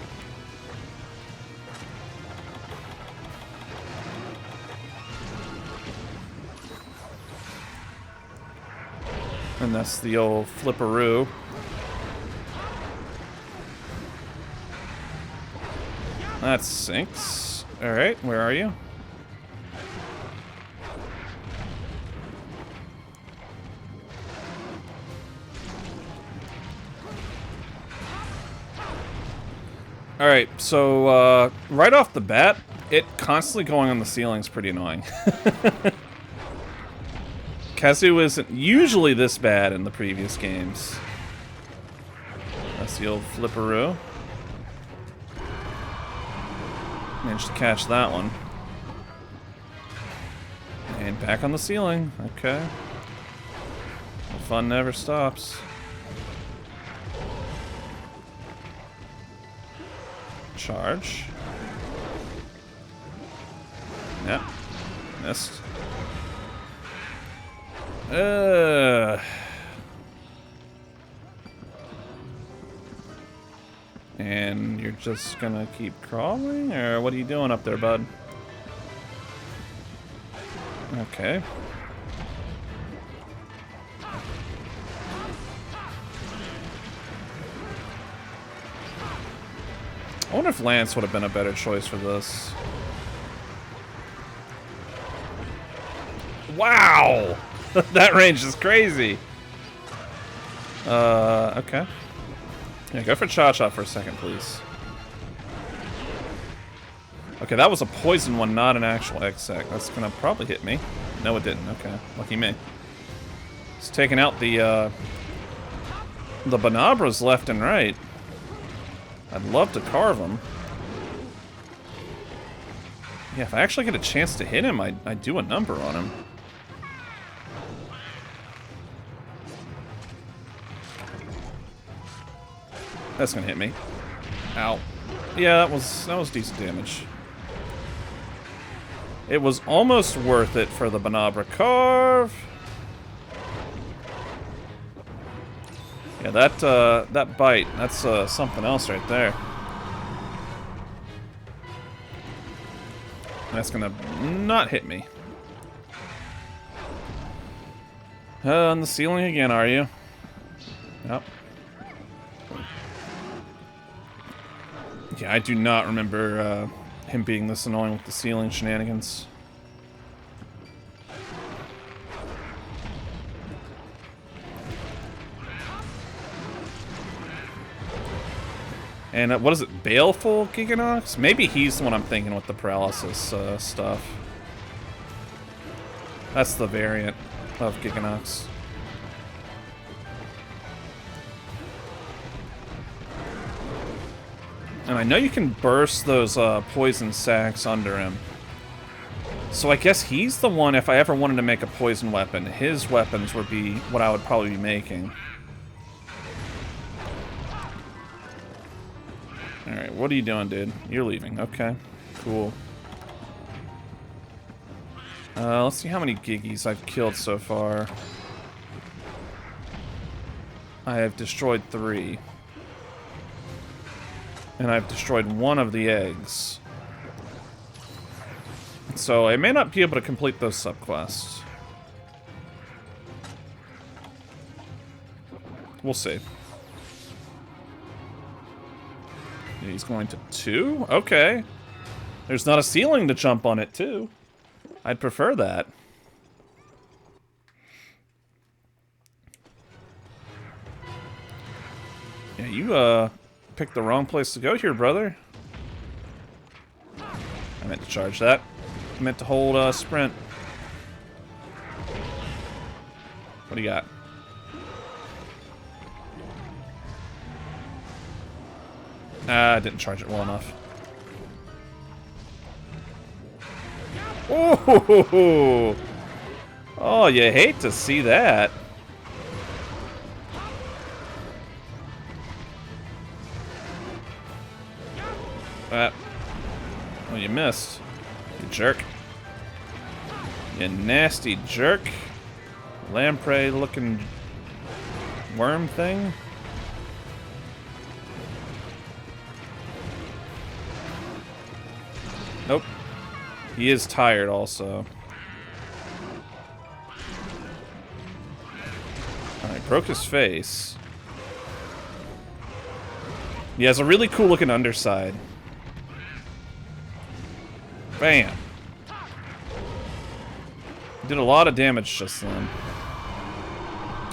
And that's the old flipperoo. That sinks. Alright, where are you? Alright, so right off the bat, it constantly going on the ceiling is pretty annoying. Kezu isn't usually this bad in the previous games. That's the old flipperoo. Managed to catch that one. And back on the ceiling. Okay. The fun never stops. Charge. Yep. Missed. And you're just gonna keep crawling? Or what are you doing up there, bud? Okay. I wonder if Lance would have been a better choice for this. Wow! That range is crazy. Okay. Yeah, go for Cha-Cha for a second, please. Okay, that was a poison one, not an actual X-Sec. That's gonna probably hit me. No, it didn't. Okay, lucky me. It's taking out the Banabras left and right. I'd love to carve them. Yeah, if I actually get a chance to hit him, I'd do a number on him. That's gonna hit me. Ow. Yeah, that was decent damage. It was almost worth it for the Banabra carve. Yeah, that bite, that's something else right there. That's gonna not hit me. On the ceiling again, are you? Yep. Yeah, I do not remember him being this annoying with the ceiling shenanigans. And what is it, Baleful Giganox? Maybe he's the one I'm thinking with the paralysis stuff. That's the variant of Giganox. And I know you can burst those poison sacks under him. So I guess he's the one, if I ever wanted to make a poison weapon, his weapons would be what I would probably be making. Alright, what are you doing, dude? You're leaving. Okay, cool. Let's see how many Giggies I've killed so far. I have destroyed 3. And I've destroyed 1 of the eggs. So I may not be able to complete those subquests. We'll see. He's going to 2? Okay. There's not a ceiling to jump on it, too. I'd prefer that. Yeah, you, picked the wrong place to go here, brother. I meant to charge that. I meant to hold, sprint. What do you got? I didn't charge it well enough. Oh, oh, you hate to see that. Oh, you missed. You jerk. You nasty jerk. Lamprey looking worm thing. Nope. He is tired also. Alright, broke his face. He has a really cool looking underside. Bam. Did a lot of damage just then.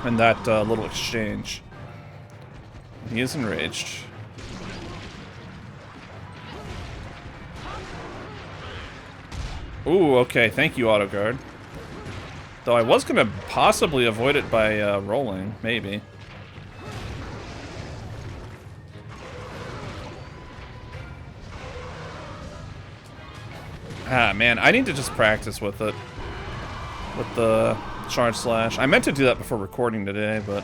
In that little exchange. He is enraged. Ooh, okay. Thank you, auto guard. Though I was gonna possibly avoid it by rolling, maybe. Ah, man, I need to just practice with it. With the charge slash. I meant to do that before recording today, but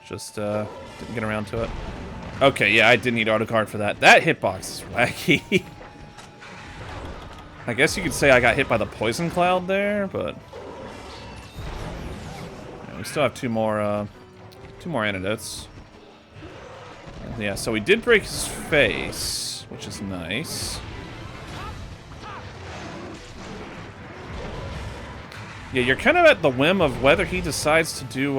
just didn't get around to it. Okay, yeah, I did need auto guard for that. That hitbox is wacky. I guess you could say I got hit by the poison cloud there, but yeah, we still have two more antidotes. Yeah, so we did break his face, which is nice. Yeah, you're kind of at the whim of whether he decides to do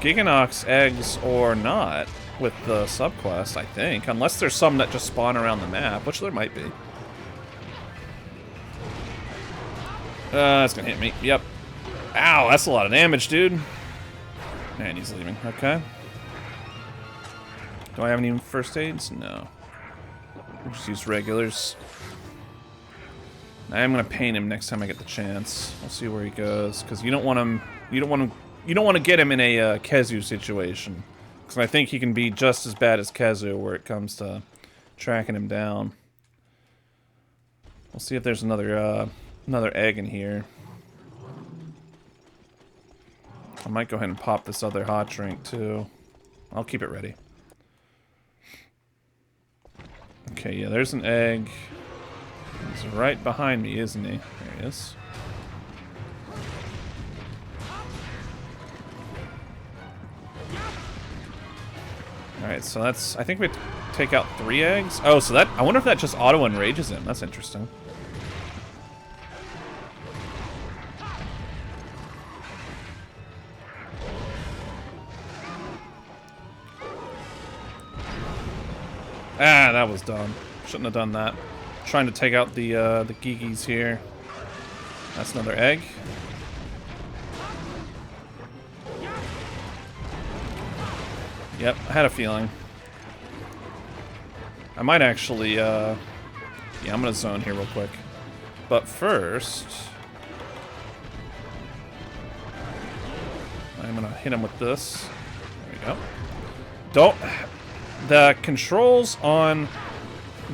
Giganox eggs or not with the subquest, I think. Unless there's some that just spawn around the map, which there might be. That's gonna hit me. Yep. Ow, that's a lot of damage, dude. And he's leaving. Okay. Do I have any first aids? No. We'll just use regulars. I am gonna paint him next time I get the chance. We'll see where he goes, because you don't want him. You don't want to get him in a Kezu situation, because I think he can be just as bad as Kezu where it comes to tracking him down. We'll see if there's another egg in here. I might go ahead and pop this other hot drink too. I'll keep it ready. Okay, yeah, there's an egg. He's right behind me, isn't he? There he is. Alright, so that's... I think we have to take out 3 eggs. Oh, so that... I wonder if that just auto-enrages him. That's interesting. Ah, that was dumb. Shouldn't have done that. Trying to take out the Gigis here. That's another egg. Yep, I had a feeling. I might actually, yeah, I'm gonna zone here real quick. But first... I'm gonna hit him with this. There we go. Don't... The controls on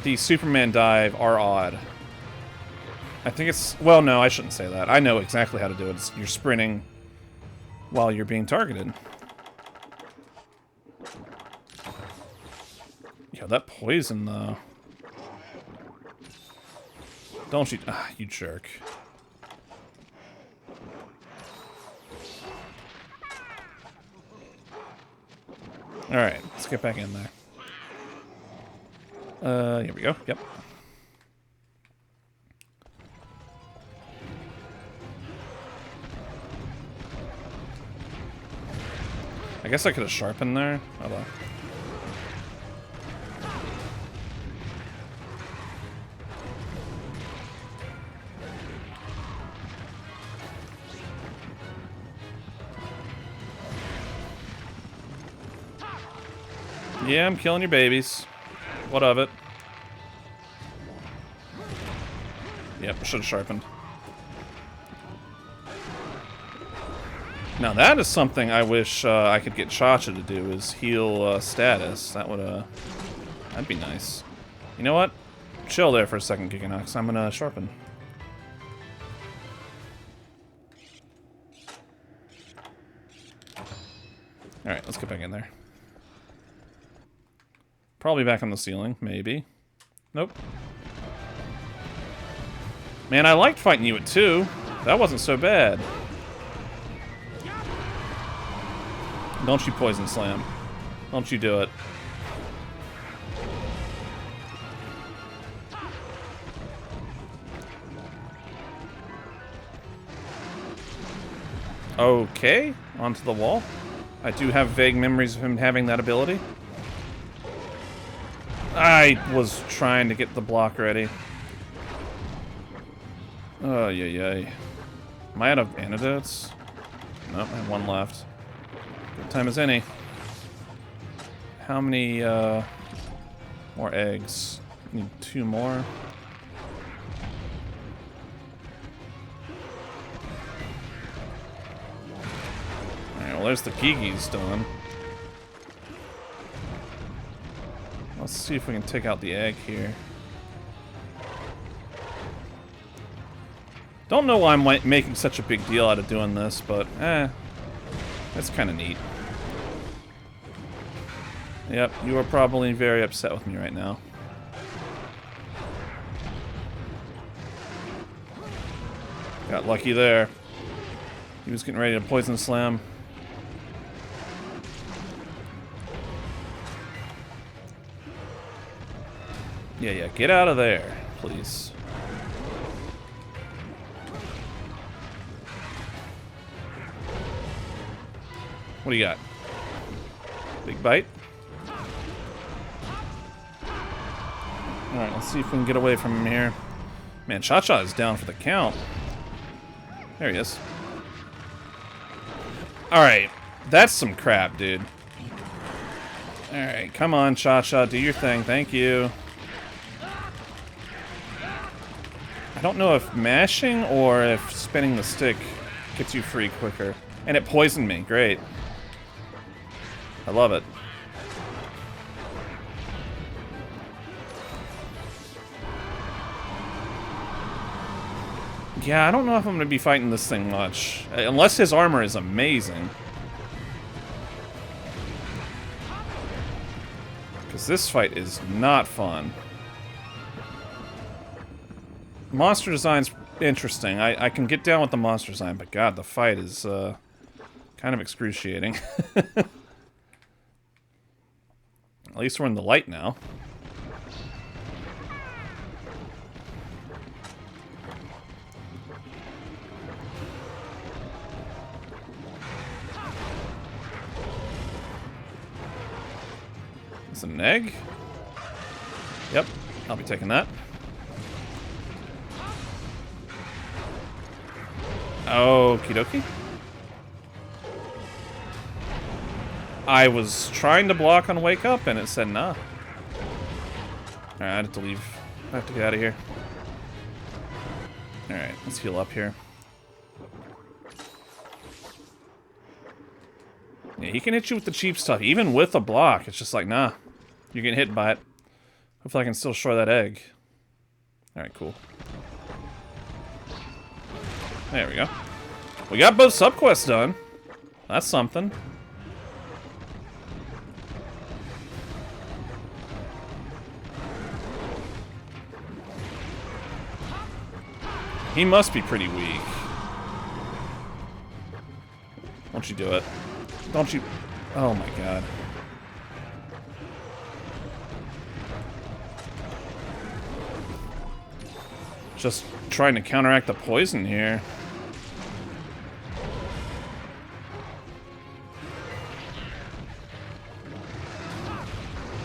the Superman dive are odd. I think it's... Well, no, I shouldn't say that. I know exactly how to do it. You're sprinting while you're being targeted. Yeah, that poison, though. Don't you... Ah, you jerk. Alright, let's get back in there. Here we go. Yep. I guess I could have sharpened there. Oh well. Yeah, I'm killing your babies. What of it? Yep, I should have sharpened. Now that is something I wish I could get Cha-Cha to do, is heal status. That would, that'd be nice. You know what? Chill there for a second, Giganox. I'm gonna sharpen. Alright, let's get back in there. Probably back on the ceiling, maybe. Nope. Man, I liked fighting you at 2. That wasn't so bad. Don't you poison slam. Don't you do it. Okay, onto the wall. I do have vague memories of him having that ability. I was trying to get the block ready. Oh, yeah. Am I out of antidotes? Nope, I have 1 left. Good time as any. How many, more eggs? Need 2 more. Alright, well, there's the Gigi's done. Let's see if we can take out the egg here. Don't know why I'm making such a big deal out of doing this, but that's kind of neat. Yep, you are probably very upset with me right now. Got lucky there. He was getting ready to poison slam. Yeah, get out of there, please. What do you got? Big bite? Alright, let's see if we can get away from him here. Man, Cha-Cha is down for the count. There he is. Alright, that's some crap, dude. Alright, come on, Cha-Cha, do your thing, thank you. I don't know if mashing or if spinning the stick gets you free quicker. And it poisoned me, great. I love it. Yeah, I don't know if I'm going to be fighting this thing much. Unless his armor is amazing. Because this fight is not fun. Monster design's interesting. I can get down with the monster design, but god, the fight is kind of excruciating. At least we're in the light now. Is it an egg? Yep, I'll be taking that. Okie dokie. I was trying to block on wake up and it said nah. Alright, I have to leave. I have to get out of here. Alright, let's heal up here. Yeah, he can hit you with the cheap stuff, even with a block. It's just like, nah. You're getting hit by it. Hopefully I can still shore that egg. Alright, cool. There we go. We got both subquests done. That's something. He must be pretty weak. Don't you do it. Don't you... Oh my god. Just trying to counteract the poison here.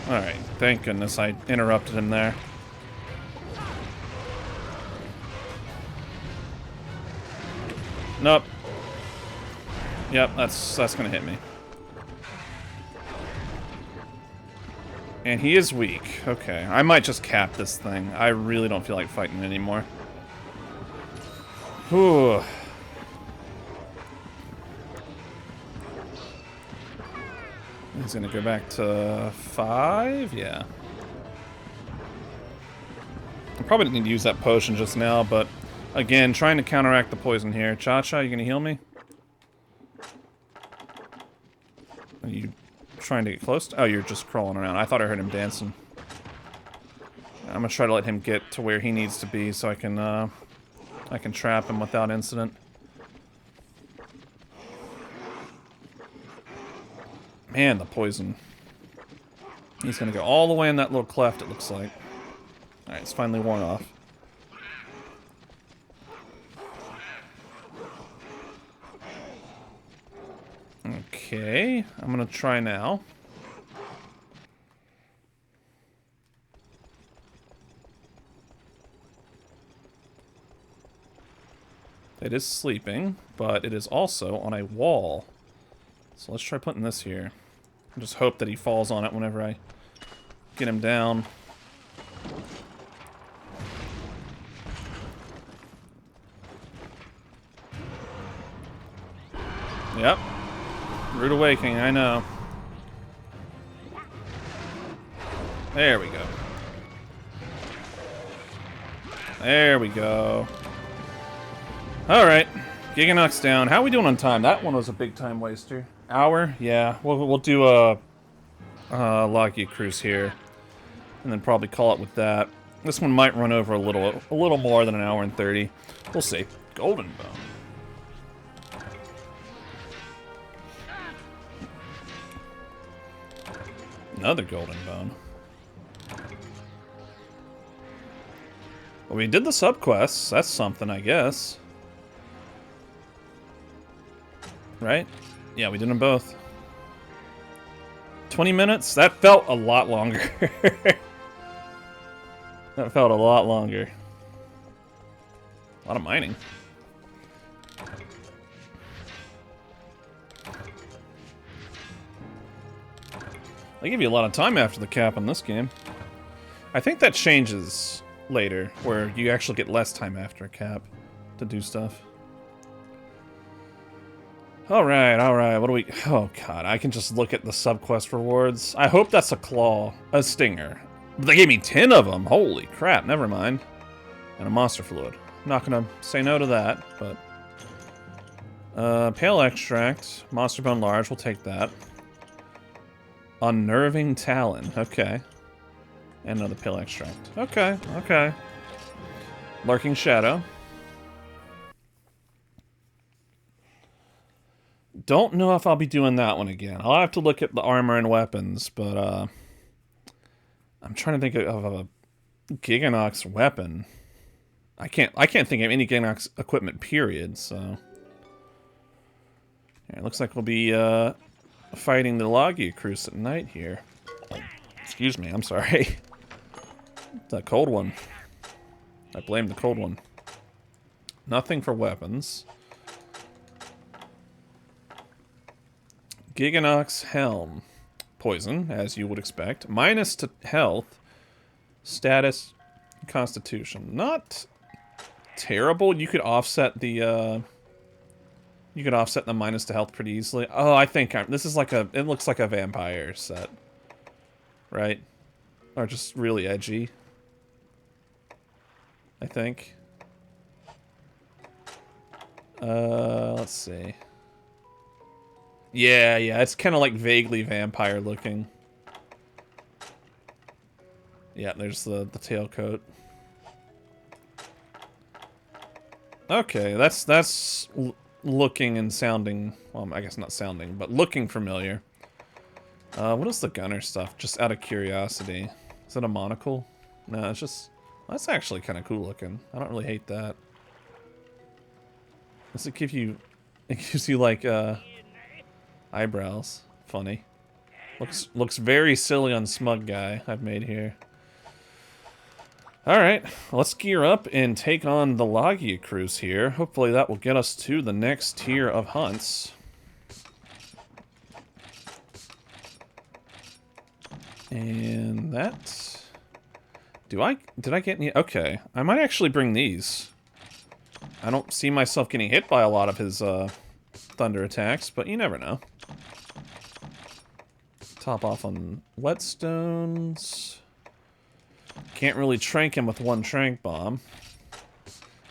Alright, thank goodness I interrupted him there. Nope. Yep, that's gonna hit me. And he is weak. Okay, I might just cap this thing. I really don't feel like fighting anymore. Whew. He's gonna go back to 5? Yeah. I probably didn't need to use that potion just now, but again, trying to counteract the poison here. Cha-Cha, you gonna heal me? Are you trying to get close? Oh, you're just crawling around. I thought I heard him dancing. I'm gonna try to let him get to where he needs to be so I can trap him without incident. Man, the poison. He's gonna go all the way in that little cleft, it looks like. Alright, it's finally worn off. Okay, I'm gonna try now. It is sleeping, but it is also on a wall. So let's try putting this here. And just hope that he falls on it whenever I get him down. Yep. Rude awakening, I know. There we go. There we go. Alright. Giganox down. How are we doing on time? That one was a big time waster. Hour? Yeah. We'll do a Logia cruise here. And then probably call it with that. This one might run over a little more than an hour and 30. We'll see. Golden Bone. Another golden bone. Well, we did the subquests. That's something, I guess. Right? Yeah, we did them both. 20 minutes? That felt a lot longer. That felt a lot longer. A lot of mining. They give you a lot of time after the cap on this game. I think that changes later, where you actually get less time after a cap to do stuff. Alright, alright, what do we... Oh god, I can just look at the subquest rewards. I hope that's a claw. A stinger. They gave me 10 of them! Holy crap, never mind. And a monster fluid. I'm not gonna say no to that, but... Pale extract. Monster bone large, we'll take that. Unnerving Talon. Okay. And another pale extract. Okay, okay. Lurking Shadow. Don't know if I'll be doing that one again. I'll have to look at the armor and weapons, but I'm trying to think of a Giganox weapon. I can't think of any Giganox equipment, period, so. Yeah, it looks like we'll be fighting the Logia Cruise at night here. Excuse me, I'm sorry. The cold one. I blame the cold one. Nothing for weapons. Giganox Helm. Poison, as you would expect. Minus to health. Status. Constitution. Not terrible. You could offset the minus to health pretty easily. Oh, I think this is like a... It looks like a vampire set. Right? Or just really edgy. I think. Let's see. Yeah, it's kind of like vaguely vampire looking. Yeah, there's the tailcoat. Okay, that's looking and sounding, well, I guess not sounding, but looking familiar. What is the gunner stuff? Just out of curiosity. Is it a monocle? No, it's just, that's actually kind of cool looking. I don't really hate that. Does it give you, it gives you like, eyebrows. Funny. Looks very silly on Smug Guy I've made here. Alright, let's gear up and take on the Logia Cruise here. Hopefully that will get us to the next tier of hunts. And that... Did I get any... Okay, I might actually bring these. I don't see myself getting hit by a lot of his thunder attacks, but you never know. Top off on whetstones. Can't really trank him with one trank bomb.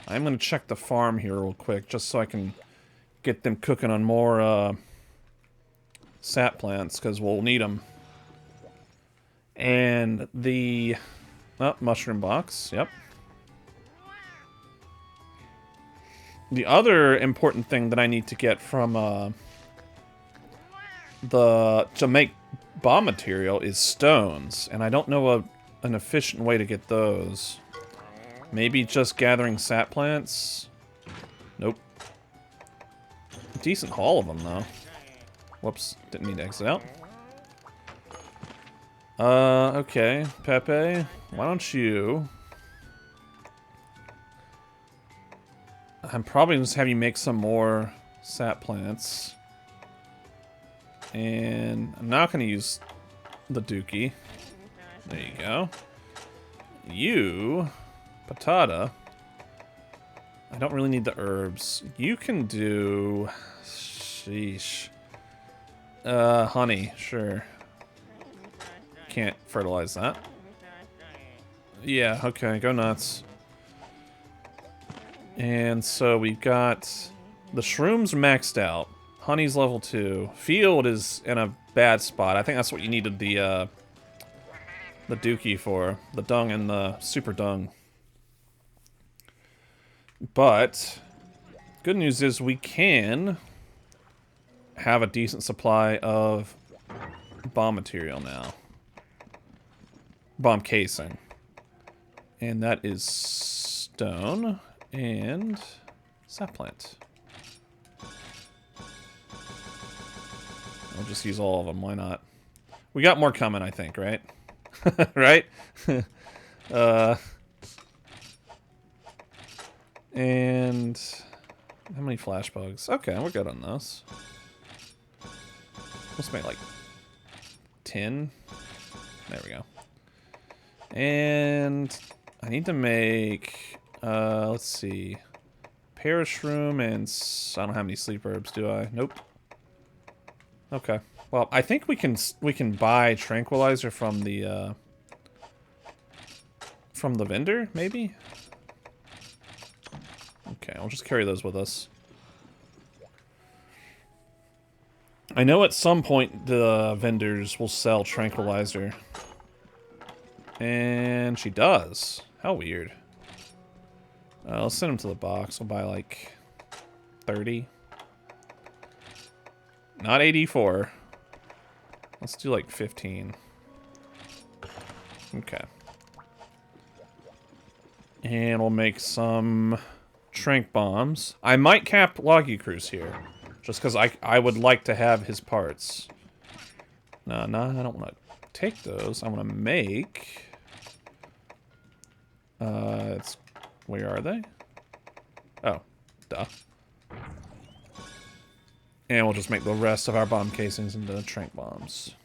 I'm going to check the farm here real quick, just so I can get them cooking on more sap plants, because we'll need them. And the... Oh, mushroom box, yep. The other important thing that I need to get from to make bomb material is stones, and I don't know an efficient way to get those. Maybe just gathering sap plants? Nope. Decent haul of them, though. Whoops, didn't mean to exit out. Okay, Pepe, why don't you... I'm probably just have you make some more sap plants. And I'm not going to use the dookie. There you go. You, Patata. I don't really need the herbs. You can do... Sheesh. Honey, sure. Can't fertilize that. Yeah, okay, go nuts. And so we've got the shrooms maxed out. Honey's level 2. Field is in a bad spot. I think that's what you needed the dookie for. The dung and the super dung. But good news is we can have a decent supply of bomb material now. Bomb casing. And that is stone and sap plant. I'll just use all of them, why not? We got more coming, I think, right? Right? And how many flash bugs? Okay, we're good on those. Let's make like 10. There we go. And I need to make, let's see, parashroom and I don't have any sleep herbs, do I? Nope. Okay. Well, I think we can buy tranquilizer from the vendor, maybe? Okay, I'll just carry those with us. I know at some point the vendors will sell tranquilizer. And she does. How weird. Let's send them to the box. We'll buy like 30. Not 84. Let's do like 15. Okay. And we'll make some trank bombs. I might cap Loggy Cruise here. Just because I would like to have his parts. No, I don't want to take those. I want to make... where are they? Oh, duh. And we'll just make the rest of our bomb casings into trank bombs.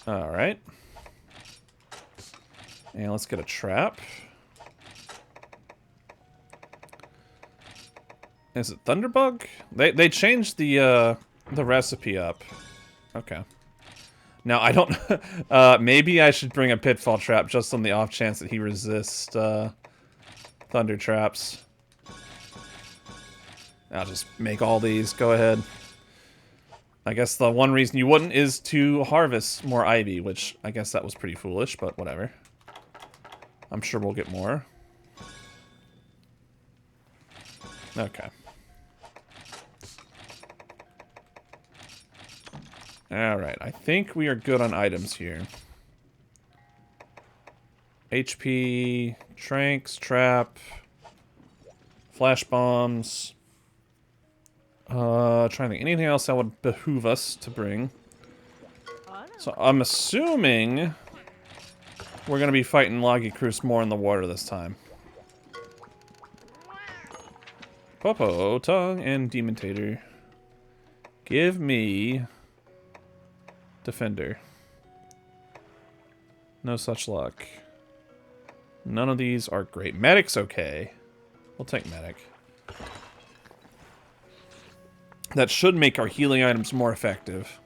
Alright. And let's get a trap. Is it Thunderbug? They changed the recipe up. Okay. Now, I don't... maybe I should bring a pitfall trap just on the off chance that he resists thunder traps. I'll just make all these. Go ahead. I guess the one reason you wouldn't is to harvest more ivy, which I guess that was pretty foolish, but whatever. I'm sure we'll get more. Okay. Alright, I think we are good on items here. HP, tranks, trap, flash bombs. Trying to think. Anything else that would behoove us to bring. So I'm assuming we're going to be fighting Loggy Cruise more in the water this time. Popo, Tongue, and Demontator. Give me Defender. No such luck. None of these are great. Medic's okay. We'll take Medic. That should make our healing items more effective.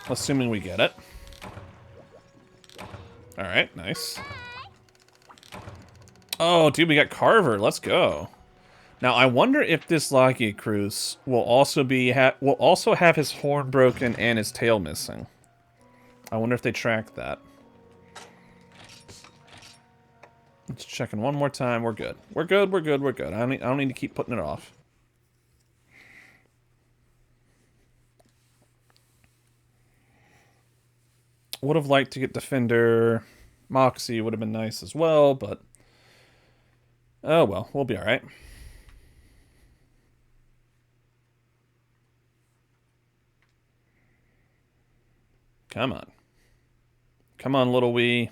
Assuming we get it. Alright, nice. Oh, dude, we got Carver. Let's go. Now, I wonder if this Loggy Cruise will also have his horn broken and his tail missing. I wonder if they track that. Let's check in one more time. We're good. We're good. We're good. We're good. I don't need to keep putting it off. Would have liked to get Defender. Moxie would have been nice as well, but... oh, well. We'll be alright. Come on. Come on, little wee.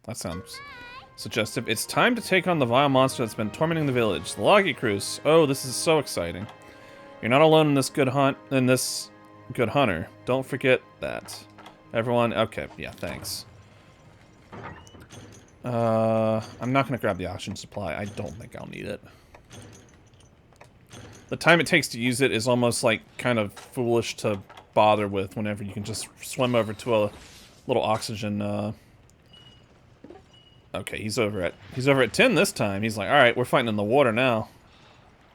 That sounds suggestive. It's time to take on the vile monster that's been tormenting the village. The Loggy Cruise. Oh, this is so exciting. You're not alone in this good hunter. Don't forget that. Everyone, okay, yeah, thanks. I'm not gonna grab the oxygen supply. I don't think I'll need it. The time it takes to use it is almost like kind of foolish to bother with whenever you can just swim over to a little oxygen, Okay, he's over at 10 this time. He's like, alright, we're fighting in the water now.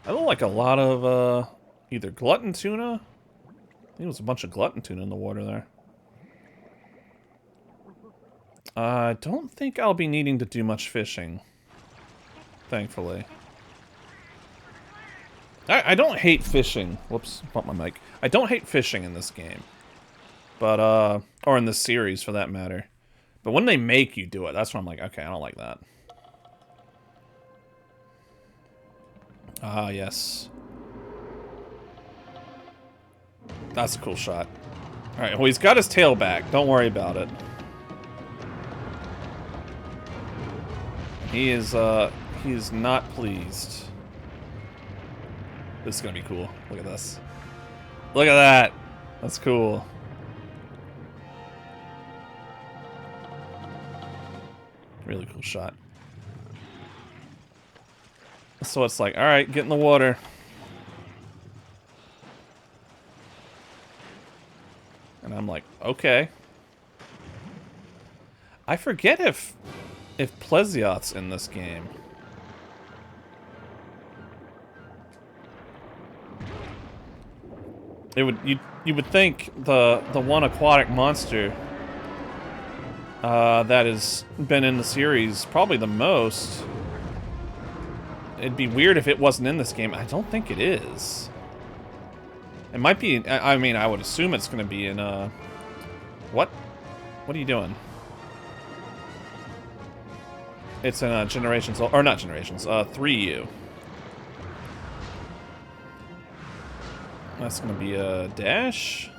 I look like a lot of, either glutton tuna? I think it was a bunch of glutton tuna in the water there. I don't think I'll be needing to do much fishing. Thankfully. I don't hate fishing. Whoops, bumped my mic. I don't hate fishing in this game. But, or in this series for that matter. But when they make you do it, that's when I'm like, okay, I don't like that. Ah, yes. That's a cool shot. Alright, well, he's got his tail back. Don't worry about it. He is not pleased. This is gonna be cool. Look at this. Look at that. That's cool. Really cool shot. So it's like, alright, get in the water. And I'm like, okay. I forget if Plesioth's in this game. You would think the one aquatic monster that has been in the series probably the most. It'd be weird if it wasn't in this game. I don't think it is. It might be, I mean, I would assume it's going to be in, what? What are you doing? It's in Generations, or not Generations, 3U. That's going to be a dash?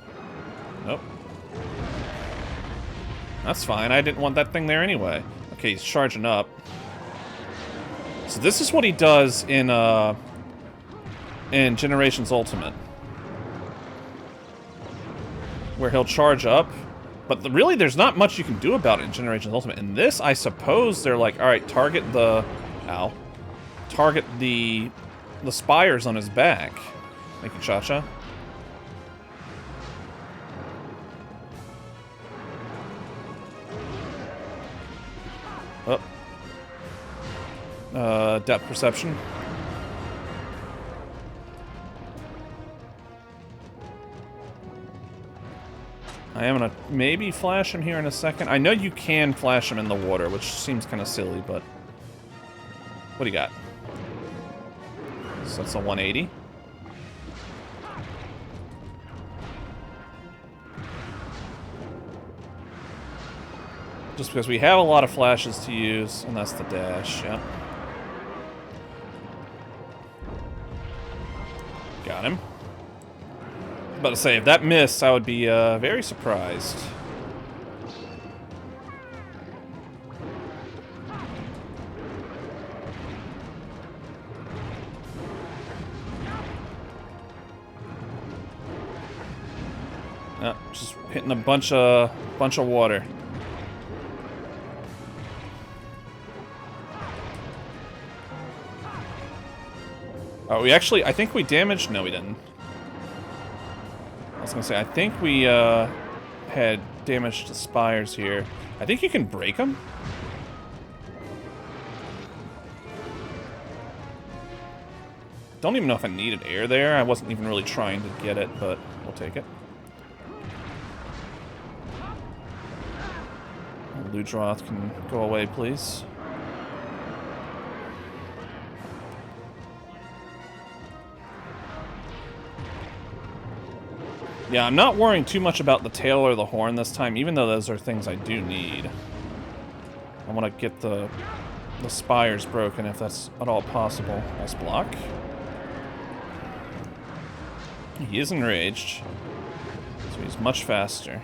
Nope. That's fine, I didn't want that thing there anyway. Okay, he's charging up. So this is what he does in Generations Ultimate. Where he'll charge up. But really, there's not much you can do about it in Generations Ultimate. In this, I suppose they're like, alright, target the... Ow. Target the spires on his back. Thank you, Cha-Cha. Oh. Depth perception. I am gonna maybe flash him here in a second. I know you can flash him in the water, which seems kind of silly, but... What do you got? So that's a 180. Just because we have a lot of flashes to use, and that's the dash, yep. Got him. About to say, if that missed, I would be very surprised. Just hitting a bunch of water. Oh, we actually, I think we damaged. No, we didn't. I was gonna say, I think we had damaged the spires here. I think you can break them. Don't even know if I needed air there. I wasn't even really trying to get it, but we'll take it. Ludroth can go away, please. Yeah, I'm not worrying too much about the tail or the horn this time, even though those are things I do need. I want to get the spires broken if that's at all possible. Nice block. He is enraged, so he's much faster.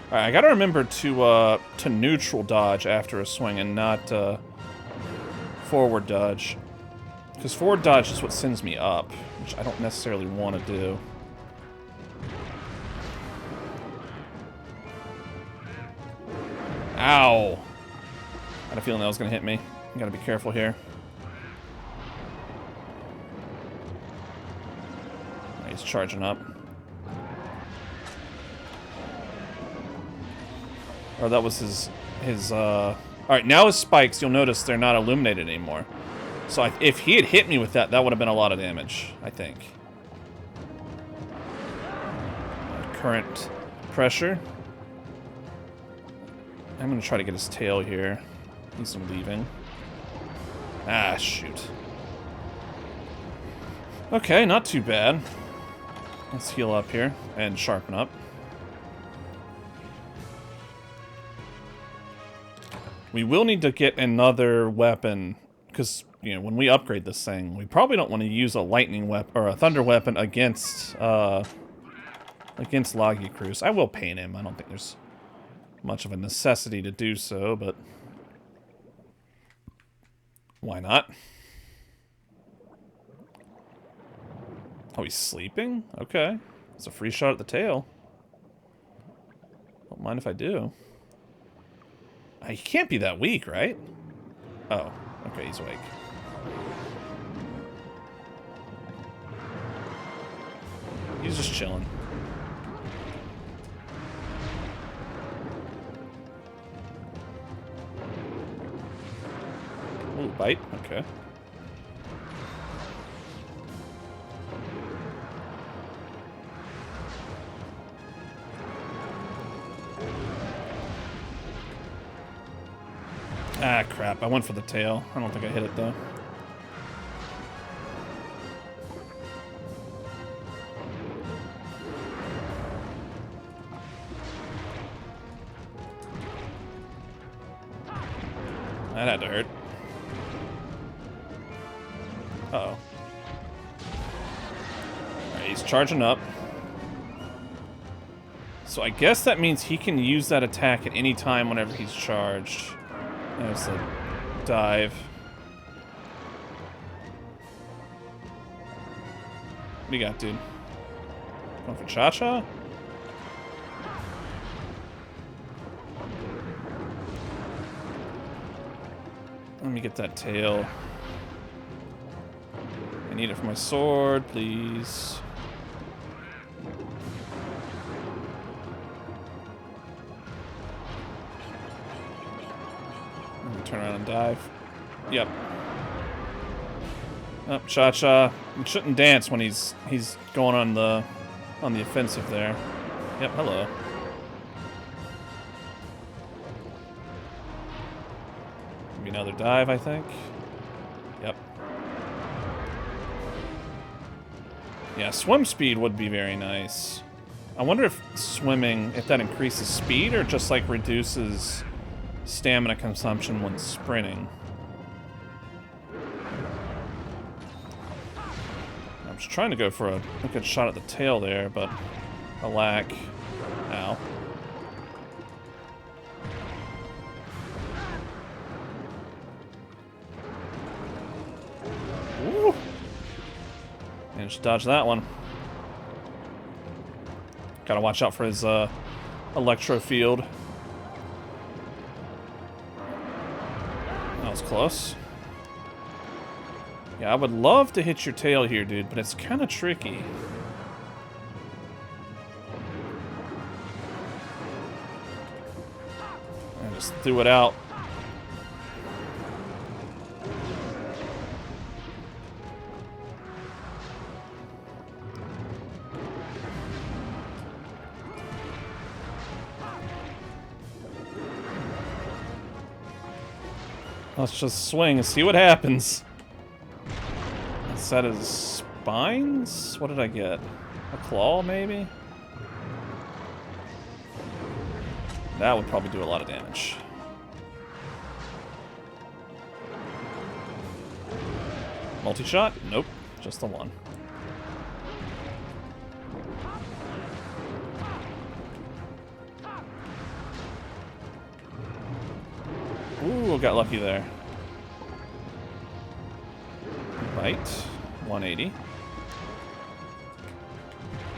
Alright, I gotta remember to neutral dodge after a swing and not forward dodge. Because forward dodge is what sends me up, which I don't necessarily want to do. Ow! I had a feeling that was gonna hit me. I gotta be careful here. He's charging up. Or that was his Alright, now his spikes, you'll notice they're not illuminated anymore. So if he had hit me with that, that would have been a lot of damage, I think. Current pressure. I'm gonna try to get his tail here. He's leaving. Ah, shoot. Okay, not too bad. Let's heal up here and sharpen up. We will need to get another weapon, because, you know, when we upgrade this thing, we probably don't want to use a lightning weapon or a thunder weapon against Lagicruz. I will paint him. I don't think there's much of a necessity to do so, but why not? Oh, he's sleeping? Okay. It's a free shot at the tail. Don't mind if I do. He can't be that weak, right? Oh, okay, he's awake. He's just chilling. Ooh, bite, okay. Ah, crap. I went for the tail. I don't think I hit it, though. That had to hurt. Uh-oh. Alright, he's charging up. So I guess that means he can use that attack at any time whenever he's charged. There's the dive. What do you got, dude? Going for Cha-Cha? Let me get that tail. I need it for my sword, please. Turn around and dive. Yep. Oh, Cha-Cha. He shouldn't dance when he's going on the offensive there. Yep, hello. Maybe another dive, I think. Yep. Yeah, swim speed would be very nice. I wonder if swimming, if that increases speed or just like reduces stamina consumption when sprinting. I'm just trying to go for a good shot at the tail there, but alack. Ow. Woo! Managed to dodge that one. Gotta watch out for his electro field. That was close. Yeah, I would love to hit your tail here, dude, but it's kind of tricky. I just threw it out. Let's just swing and see what happens. Set his spines? What did I get? A claw, maybe? That would probably do a lot of damage. Multi-shot? Nope. Just the one. Ooh, got lucky there. Bite. 180.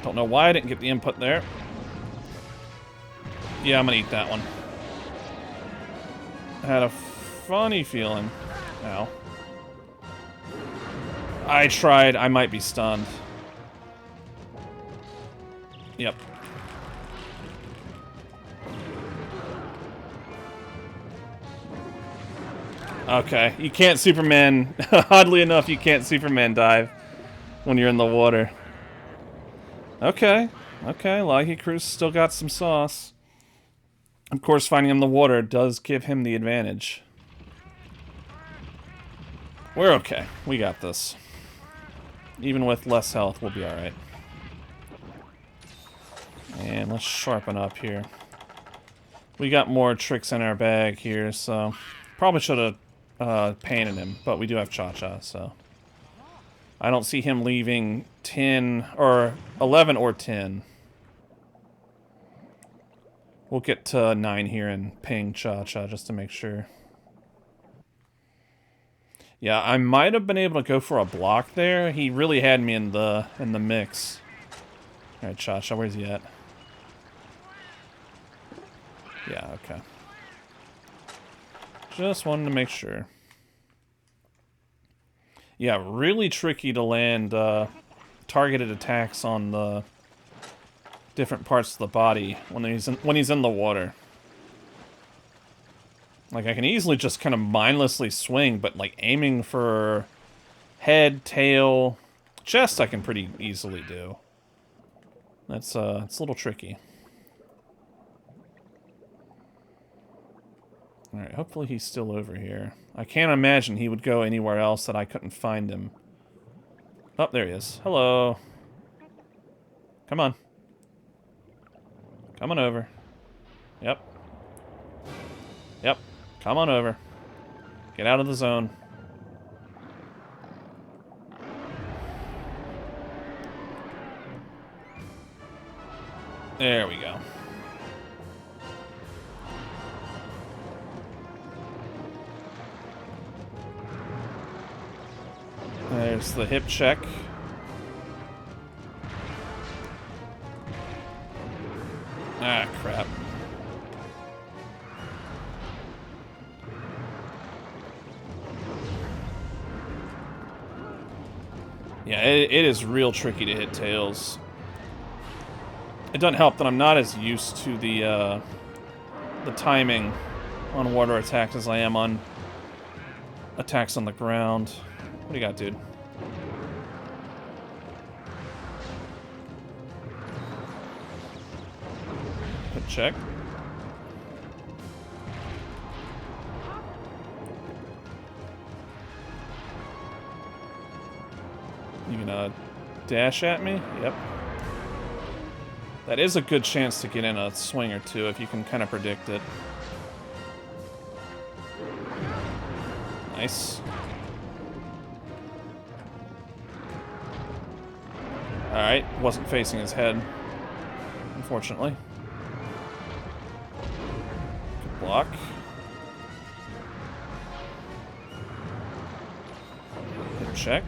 Don't know why I didn't get the input there. Yeah, I'm gonna eat that one. I had a funny feeling. Ow. I tried. I might be stunned. Yep. Okay, you can't Superman. Oddly enough, you can't Superman dive when you're in the water. Okay, okay, Laggy Cruz still got some sauce. Of course, finding him in the water does give him the advantage. We're okay. We got this. Even with less health, we'll be alright. And let's sharpen up here. We got more tricks in our bag here, so probably should have painted him, but we do have Cha-Cha, so I don't see him leaving 10 or 11 or 10. We'll get to 9 here and ping Cha-Cha just to make sure. Yeah, I might have been able to go for a block there. He really had me in the mix. All right, Cha-Cha, where's he at? Yeah, okay. Just wanted to make sure. Yeah, really tricky to land targeted attacks on the different parts of the body when he's in the water. Like, I can easily just kind of mindlessly swing, but like aiming for head, tail, chest I can pretty easily do. It's a little tricky. Alright, hopefully he's still over here. I can't imagine he would go anywhere else that I couldn't find him. Oh, there he is. Hello. Come on. Come on over. Yep. Yep. Come on over. Get out of the zone. There we go. There's the hip check. Ah, crap. Yeah, it is real tricky to hit tails. It doesn't help that I'm not as used to the timing on water attacks as I am on attacks on the ground. What do you got, dude? Hip check. You gonna dash at me? Yep. That is a good chance to get in a swing or two if you can kind of predict it. Nice. Alright, wasn't facing his head, unfortunately. Good block. Hip check.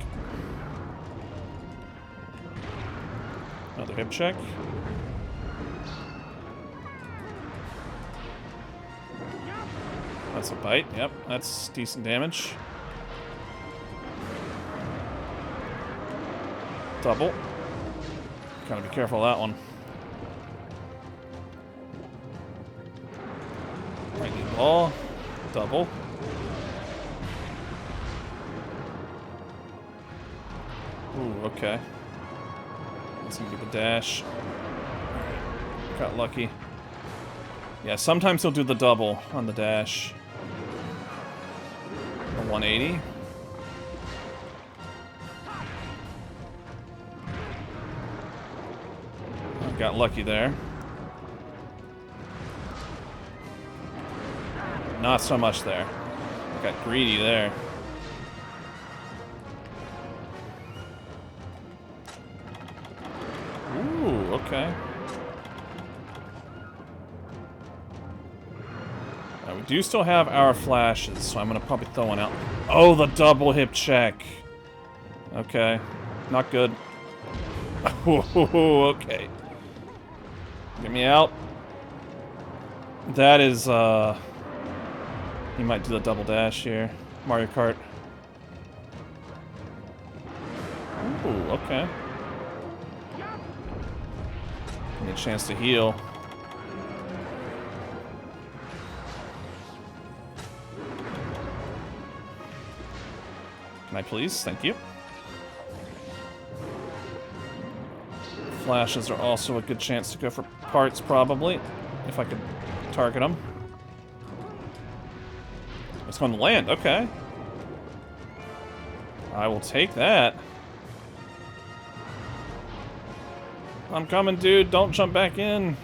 Another hip check. That's a bite. Yep, that's decent damage. Double. Gotta be careful of that one. Lightning ball. Double. Ooh, okay. That's gonna be the dash. Got lucky. Yeah, sometimes he'll do the double on the dash. A 180. Got lucky there. Not so much there. Got greedy there. Ooh, okay. We do still have our flashes, so I'm gonna probably throw one out. Oh, the double hip check. Okay. Not good. Okay. Get me out. That is, he might do the double dash here. Mario Kart. Ooh, okay. Give me a chance to heal. Can I please? Thank you. Flashes are also a good chance to go for parts, probably, if I could target them. It's going to land, okay. I will take that. I'm coming, dude. Don't jump back in.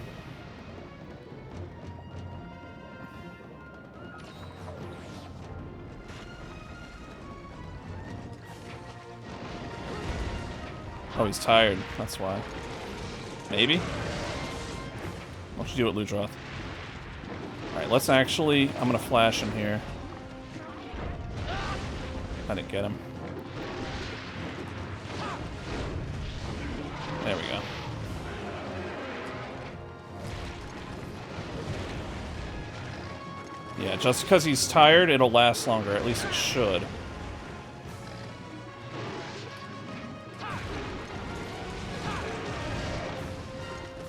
Oh, he's tired. That's why. Maybe? Why don't you do it, Ludroth? Alright, let's actually... I'm gonna flash him here. I didn't get him. There we go. Yeah, just because he's tired, it'll last longer. At least it should.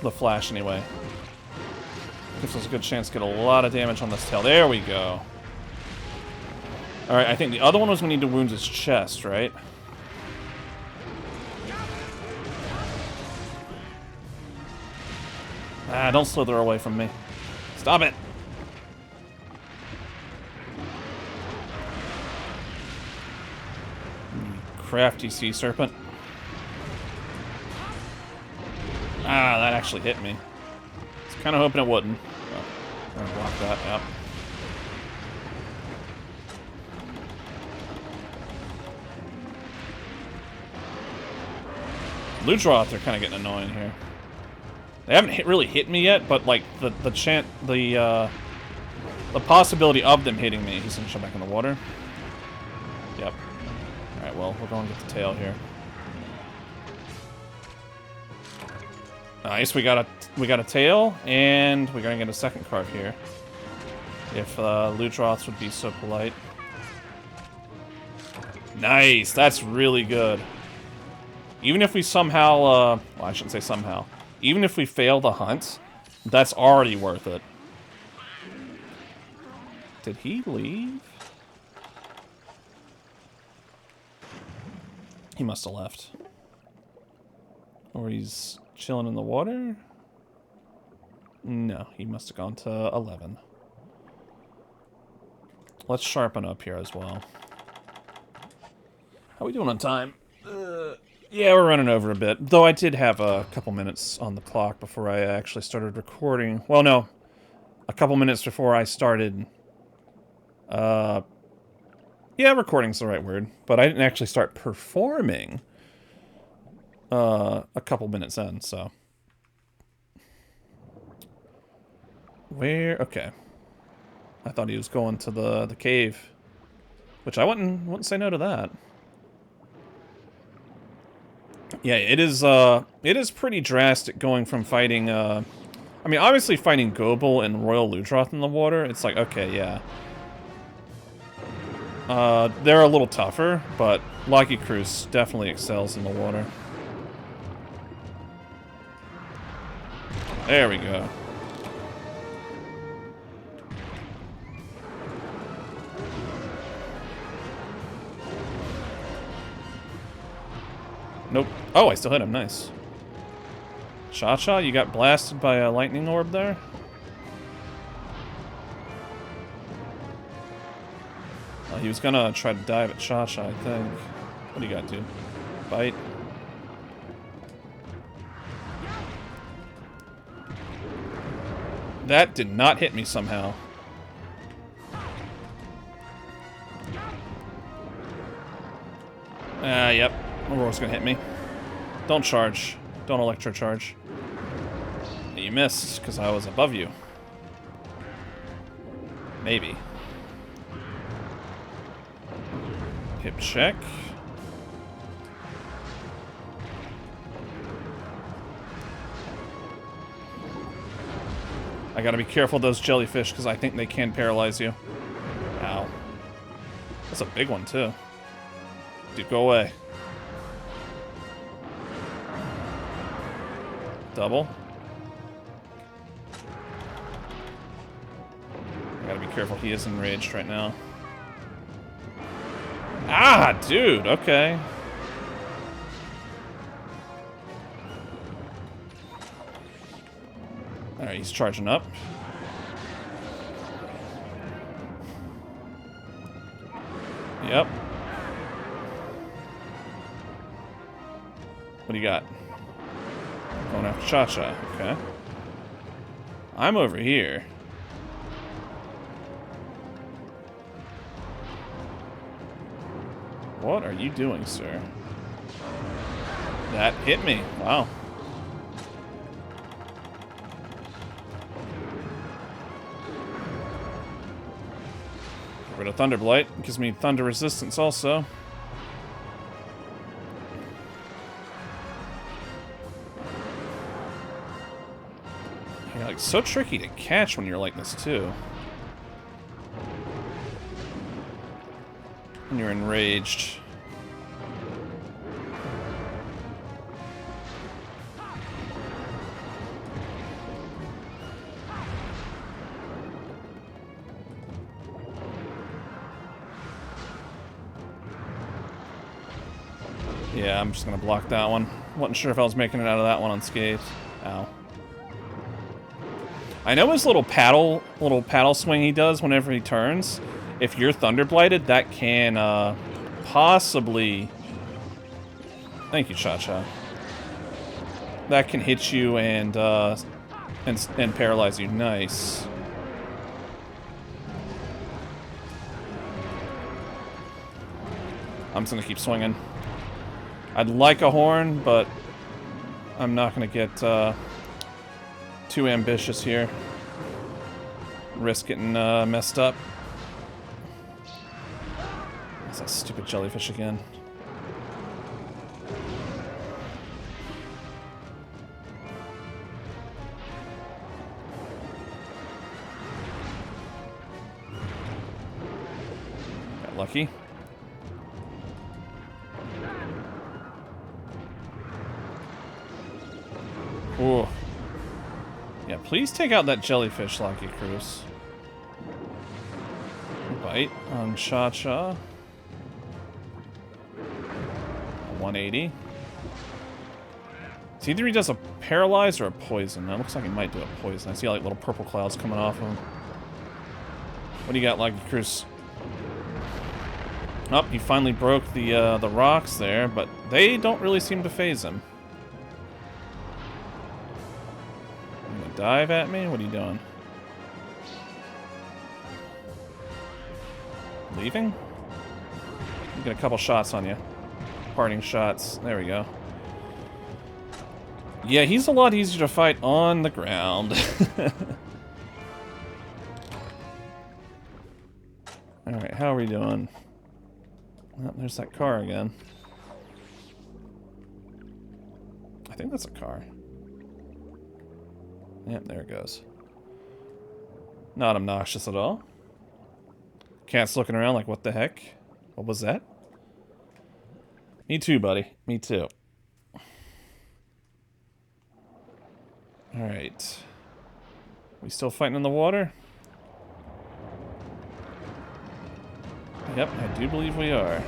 The flash, anyway. Gives us a good chance to get a lot of damage on this tail. There we go. Alright, I think the other one was we need to wound his chest, right? Ah, don't slither away from me. Stop it! crafty sea serpent. Ah, that actually hit me. I was kind of hoping it wouldn't. Oh, I'm gonna block that, yep. Ludroth, they're kind of getting annoying here. They haven't really hit me yet, but like the possibility of them hitting me. He's gonna jump back in the water. Yep. All right, well, we're going to get the tail here. Nice, we got a tail, and we're gonna get a second card here. If Ludroths would be so polite. Nice, that's really good. Even if we somehow, well, I shouldn't say somehow. Even if we fail the hunt, that's already worth it. Did he leave? He must have left. Or he's chilling in the water? No, he must have gone to 11. Let's sharpen up here as well. How are we doing on time? Yeah, we're running over a bit. Though I did have a couple minutes on the clock before I actually started recording. Well, no. A couple minutes before I started... yeah, recording's the right word. But I didn't actually start performing a couple minutes in, so... Where? Okay. I thought he was going to the cave. Which I wouldn't say no to that. Yeah, it is pretty drastic going from fighting, I mean, obviously fighting Goebel and Royal Ludroth in the water, it's like, okay, yeah. They're a little tougher, but Lucky Cruz definitely excels in the water. There we go. Nope. Oh, I still hit him. Nice. Cha-Cha, you got blasted by a lightning orb there? He was gonna try to dive at Cha-Cha, I think. What do you got, dude? Bite. That did not hit me somehow. Yep. Aurora's gonna hit me. Don't charge. Don't electro charge. You missed, because I was above you. Maybe. Hip check. I gotta be careful of those jellyfish, because I think they can paralyze you. Ow. That's a big one, too. Dude, go away. Double. I gotta be careful, he is enraged right now. Ah, dude, okay. Alright, he's charging up. Yep. What do you got? Going after Cha-Cha, okay. I'm over here. What are you doing, sir? That hit me. Wow. Get rid of Thunderblight. Gives me thunder resistance also. You're like so tricky to catch when you're like this too. When you're enraged. Yeah, I'm just gonna block that one. Wasn't sure if I was making it out of that one unscathed. Ow. I know his little paddle swing he does whenever he turns. If you're Thunder Blighted, that can possibly Thank you, Cha-Cha. That can hit you and paralyze you. Nice. I'm just gonna keep swinging. I'd like a horn, but I'm not gonna get too ambitious here. Risk getting messed up. That's that stupid jellyfish again. Got lucky. Ooh. Yeah, please take out that jellyfish, Lucky Cruz. Bite on Cha-Cha. 180. It's either he does a paralyze or a poison. It looks like he might do a poison. I see like little purple clouds coming off of him. What do you got, Lucky Cruz? Oh, he finally broke the rocks there, but they don't really seem to phase him. Dive at me? What are you doing? Leaving? You get a couple shots on you. Parting shots. There we go. Yeah, he's a lot easier to fight on the ground. Alright, how are we doing? Oh, there's that car again. I think that's a car. Yep, there it goes. Not obnoxious at all. Cat's looking around like, what the heck? What was that? Me too, buddy. Me too. Alright. We still fighting in the water? Yep, I do believe we are.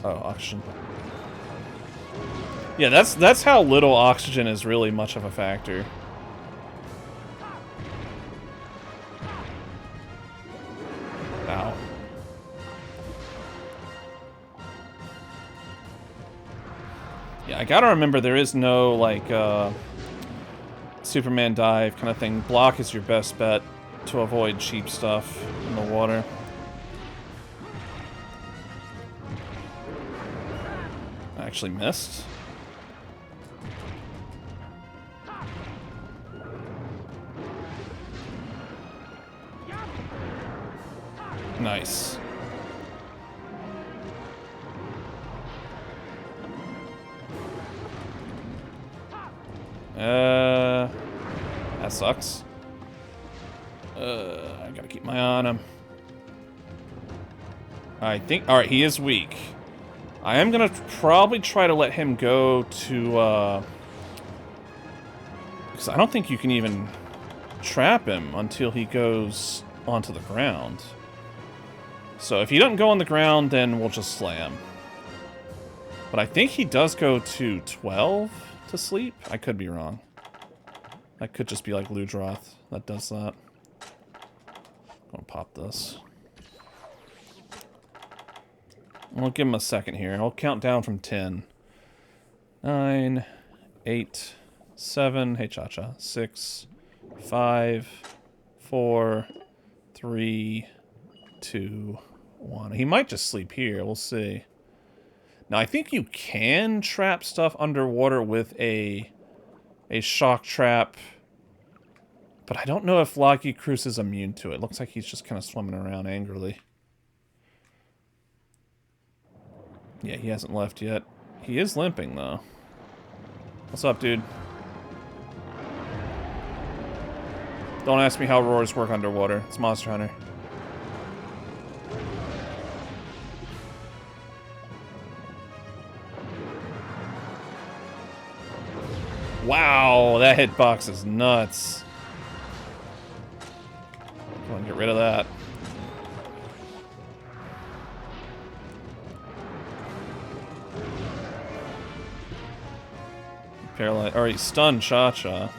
Oh, oxygen. Yeah, that's how little oxygen is really much of a factor. Ow. Yeah, I gotta remember there is no, like, Superman dive kind of thing. Block is your best bet to avoid cheap stuff in the water. I actually missed. Nice. That sucks. I gotta keep my eye on him. I think, alright, he is weak. I am gonna probably try to let him go to, because I don't think you can even trap him until he goes onto the ground. So if he doesn't go on the ground, then we'll just slam. But I think he does go to 12 to sleep. I could be wrong. That could just be like Ludroth that does that. I'm gonna pop this. We'll give him a second here. I'll count down from 10. 9, 8, 7, hey Cha-Cha, 6, 5, 4, 3, 2, 1. He might just sleep here. We'll see. Now, I think you can trap stuff underwater with a shock trap, but I don't know if Lucky Cruz is immune to it. Looks like he's just kind of swimming around angrily. Yeah, he hasn't left yet. He is limping, though. What's up, dude? Don't ask me how roars work underwater. It's Monster Hunter. Wow, that hitbox is nuts. Come on, get rid of that. Paralyzed. Or he stunned Cha-Cha.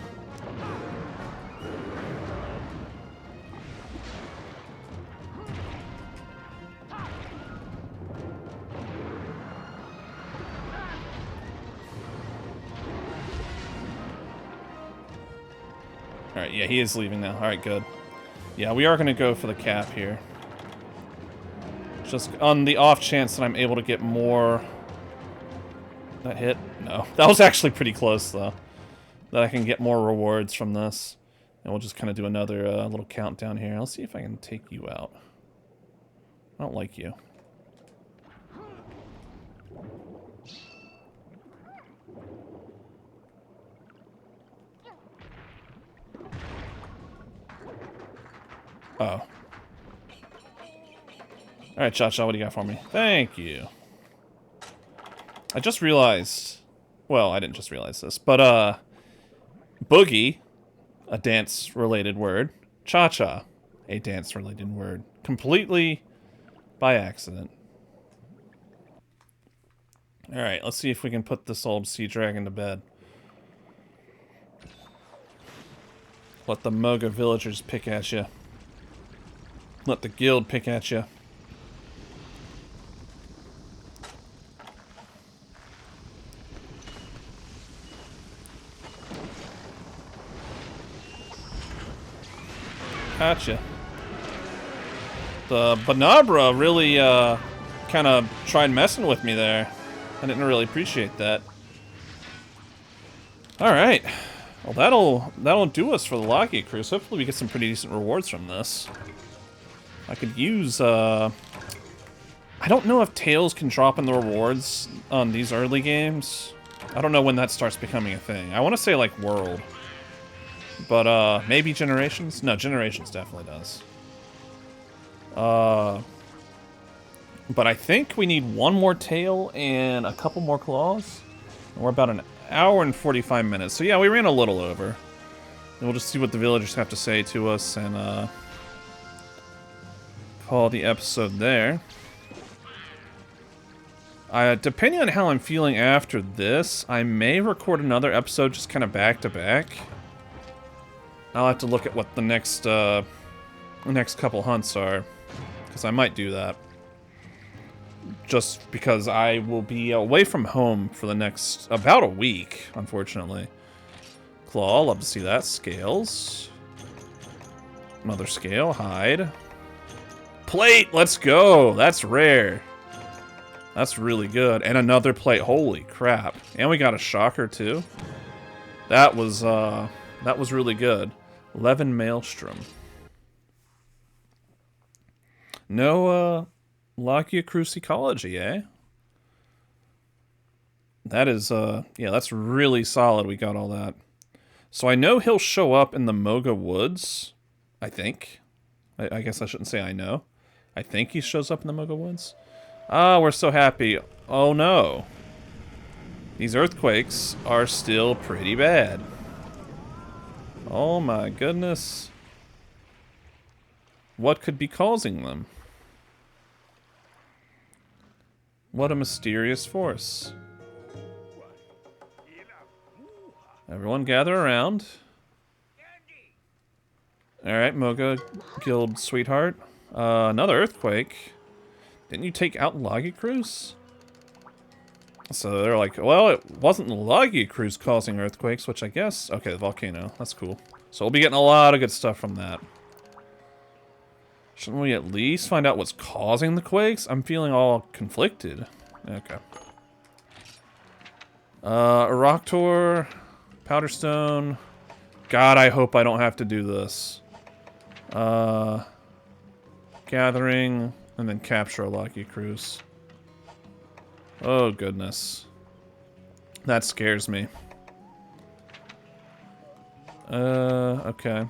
Alright, yeah, he is leaving now. Alright, good. Yeah, we are going to go for the cap here. Just on the off chance that I'm able to get more... That hit? No. That was actually pretty close, though. That I can get more rewards from this. And we'll just kind of do another little countdown here. Let's see if I can take you out. I don't like you. Oh. Alright, Cha-Cha, what do you got for me? Thank you. I just realized... Well, I didn't just realize this, but, boogie, a dance-related word. Cha-Cha, a dance-related word. Completely by accident. Alright, let's see if we can put this old sea dragon to bed. Let the Moga villagers pick at you. Let the guild pick at you. Gotcha. The Banabra really kind of tried messing with me there. I didn't really appreciate that. All right. Well, that'll do us for the Lockheed Cruise. Hopefully we get some pretty decent rewards from this. I could use, I don't know if Tails can drop in the rewards on these early games. I don't know when that starts becoming a thing. I want to say, like, World. But, maybe Generations? No, Generations definitely does. But I think we need one more tail and a couple more claws. And we're about an hour and 45 minutes. So, yeah, we ran a little over. And we'll just see what the villagers have to say to us and, call the episode there. Depending on how I'm feeling after this, I may record another episode just kind of back to back. I'll have to look at what the next couple hunts are, because I might do that. Just because I will be away from home for the next about a week, unfortunately. Claw, love to see that. Scales. Another scale, hide. Plate, let's go. That's rare. That's really good. And another plate. Holy crap. And we got a shocker too. That was really good. Levin Maelstrom. No Lockheed Cruise Ecology, eh? That is yeah, that's really solid. We got all that. So I know he'll show up in the Moga Woods, I think. I guess I shouldn't say I know. I think he shows up in the Moga Woods. Ah, we're so happy. Oh no. These earthquakes are still pretty bad. Oh my goodness. What could be causing them? What a mysterious force. Everyone gather around. Alright, Moga Guild Sweetheart. Another earthquake. Didn't you take out Lockheed Cruise? So they're like, well, it wasn't the Lockheed Cruise causing earthquakes, which I guess... Okay, the volcano. That's cool. So we'll be getting a lot of good stuff from that. Shouldn't we at least find out what's causing the quakes? I'm feeling all conflicted. Okay. Erector, Powderstone. God, I hope I don't have to do this. Gathering, and then capture a Lockheed Cruise. Oh, goodness. That scares me. Okay.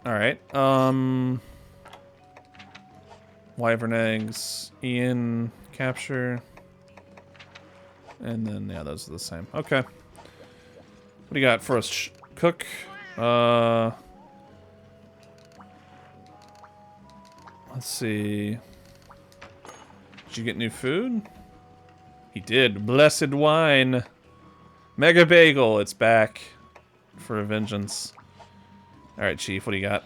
Alright, Wyvern eggs, Ian, capture. And then, yeah, those are the same. Okay. What do you got for us? Cook? Let's see. Did you get new food? He did. Blessed wine. Mega Bagel, it's back for a vengeance. Alright, Chief, what do you got?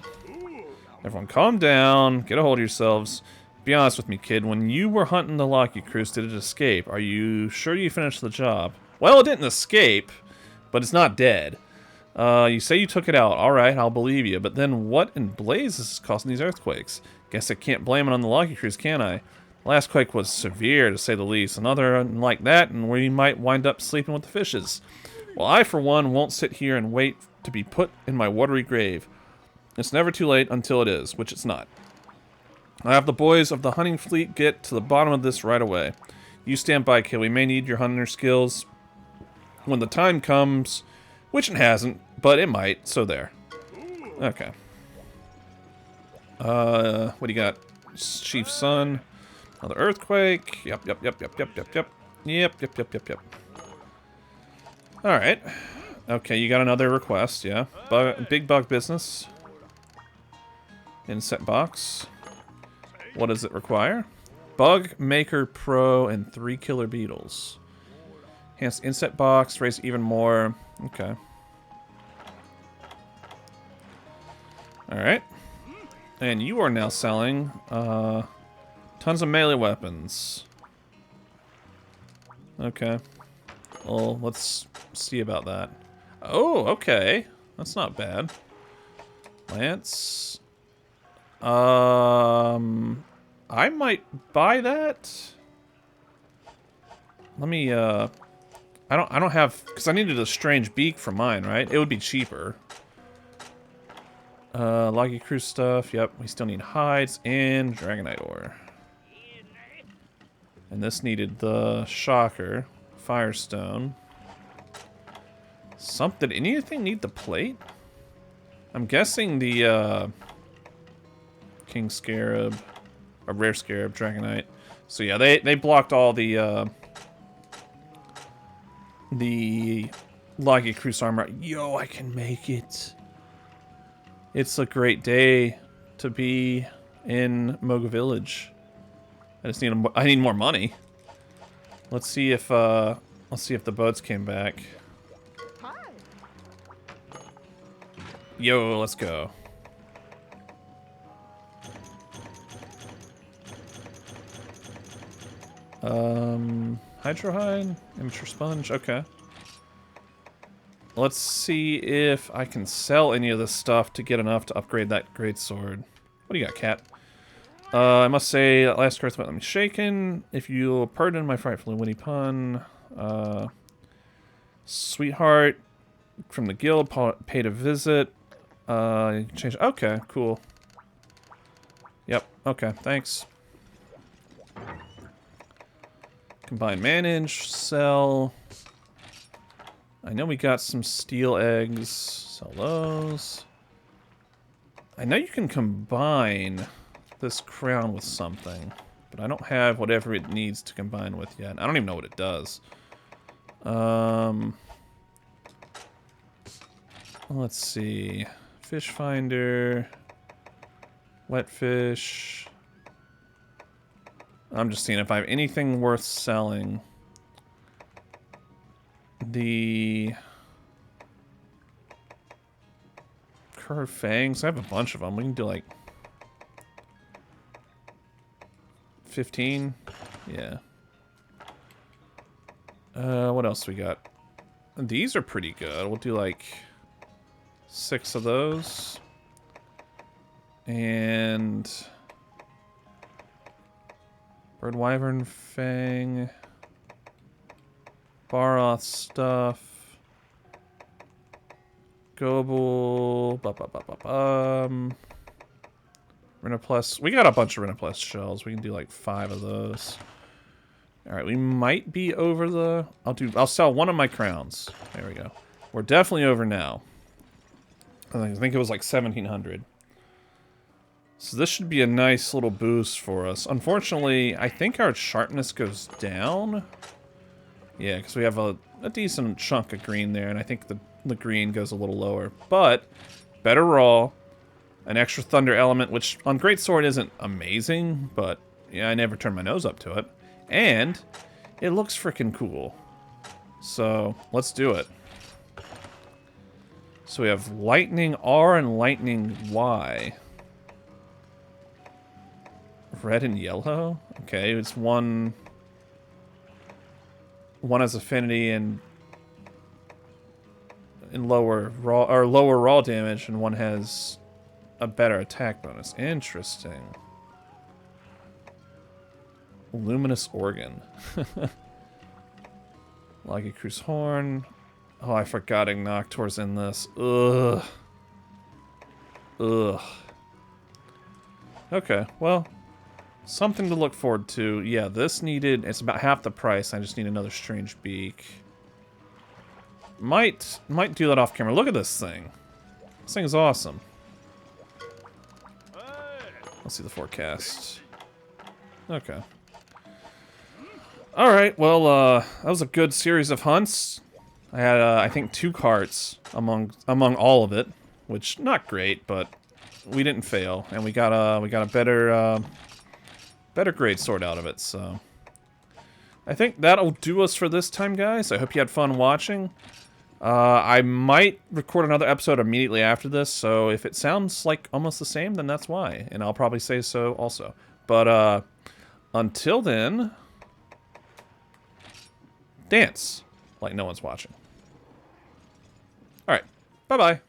Everyone calm down. Get a hold of yourselves. Be honest with me, kid. When you were hunting the Lockheed Cruise, did it escape? Are you sure you finished the job? Well, it didn't escape, but it's not dead. You say you took it out. All right, I'll believe you. But then what in blazes is causing these earthquakes? Guess I can't blame it on the Lucky Cruise, can I? Last quake was severe, to say the least. Another like that, and we might wind up sleeping with the fishes. Well, I, for one, won't sit here and wait to be put in my watery grave. It's never too late until it is, which it's not. I have the boys of the hunting fleet get to the bottom of this right away. You stand by, kid. We may need your hunter skills when the time comes, which it hasn't, but it might, so there. Okay. What do you got? Chief's son. Another earthquake. Yep. Alright. Okay, you got another request, yeah. Big bug business. Insect box. What does it require? Bug Maker Pro and 3 killer beetles. Enhanced insect box, raise even more. Okay. Alright. And you are now selling tons of melee weapons. Okay. Well, let's see about that. Oh, okay. That's not bad. Lance. I might buy that. Let me I don't have, because I needed a strange beak for mine, right? It would be cheaper. Loggy Crew stuff. Yep, we still need hides and Dragonite ore. And this needed the shocker. Firestone. Something. Anything need the plate? I'm guessing the King Scarab, a rare Scarab, Dragonite. So yeah, they blocked all the Loggy Cruise armor. Yo, I can make it. It's a great day to be in Moga Village. I need more money. Let's see if the boats came back. Hi. Yo, let's go. Hydrohide, immature sponge, okay. Let's see if I can sell any of this stuff to get enough to upgrade that great sword. What do you got, cat? I must say, that last card's about me shaken. If you'll pardon my frightfully witty pun. Sweetheart from the guild paid a visit. You can change. Okay, cool. Yep. Okay. Thanks. Combine, manage, sell. I know we got some steel eggs. Sell those. I know you can combine this crown with something, but I don't have whatever it needs to combine with yet. I don't even know what it does. Let's see. Fish finder. Wet fish. I'm just seeing if I have anything worth selling. The curved fangs. I have a bunch of them. We can do like 15. Yeah. What else we got? These are pretty good. We'll do like 6 of those. And Bird Wyvern Fang. Baroth stuff. Goble. Renoplus. We got a bunch of Renoplus shells. We can do like 5 of those. Alright, we might be over the... I'll sell one of my crowns. There we go. We're definitely over now. I think it was like 1,700. So this should be a nice little boost for us. Unfortunately, I think our sharpness goes down. Yeah, because we have a decent chunk of green there, and I think the green goes a little lower. But, better raw, an extra thunder element, which on Greatsword isn't amazing, but yeah, I never turn my nose up to it. And it looks freaking cool. So, let's do it. So we have Lightning R and Lightning Y. Red and yellow? Okay, it's one one has affinity and lower raw damage, and one has a better attack bonus. Interesting. Luminous Organ. Lagicru's Horn. Oh, I forgot Ignoctor's in this. Ugh. Ugh. Okay, well, something to look forward to. Yeah, this needed... It's about half the price. I just need another Strange Beak. Might do that off camera. Look at this thing. This thing is awesome. Let's see the forecast. Okay. Alright, well, that was a good series of hunts. I had, I think, 2 carts among all of it, which, not great, but we didn't fail, and we got a better grade sword out of it, so... I think that'll do us for this time, guys. I hope you had fun watching. I might record another episode immediately after this, so if it sounds like almost the same, then that's why, and I'll probably say so also. But, until then... Dance like no one's watching. Alright, bye-bye.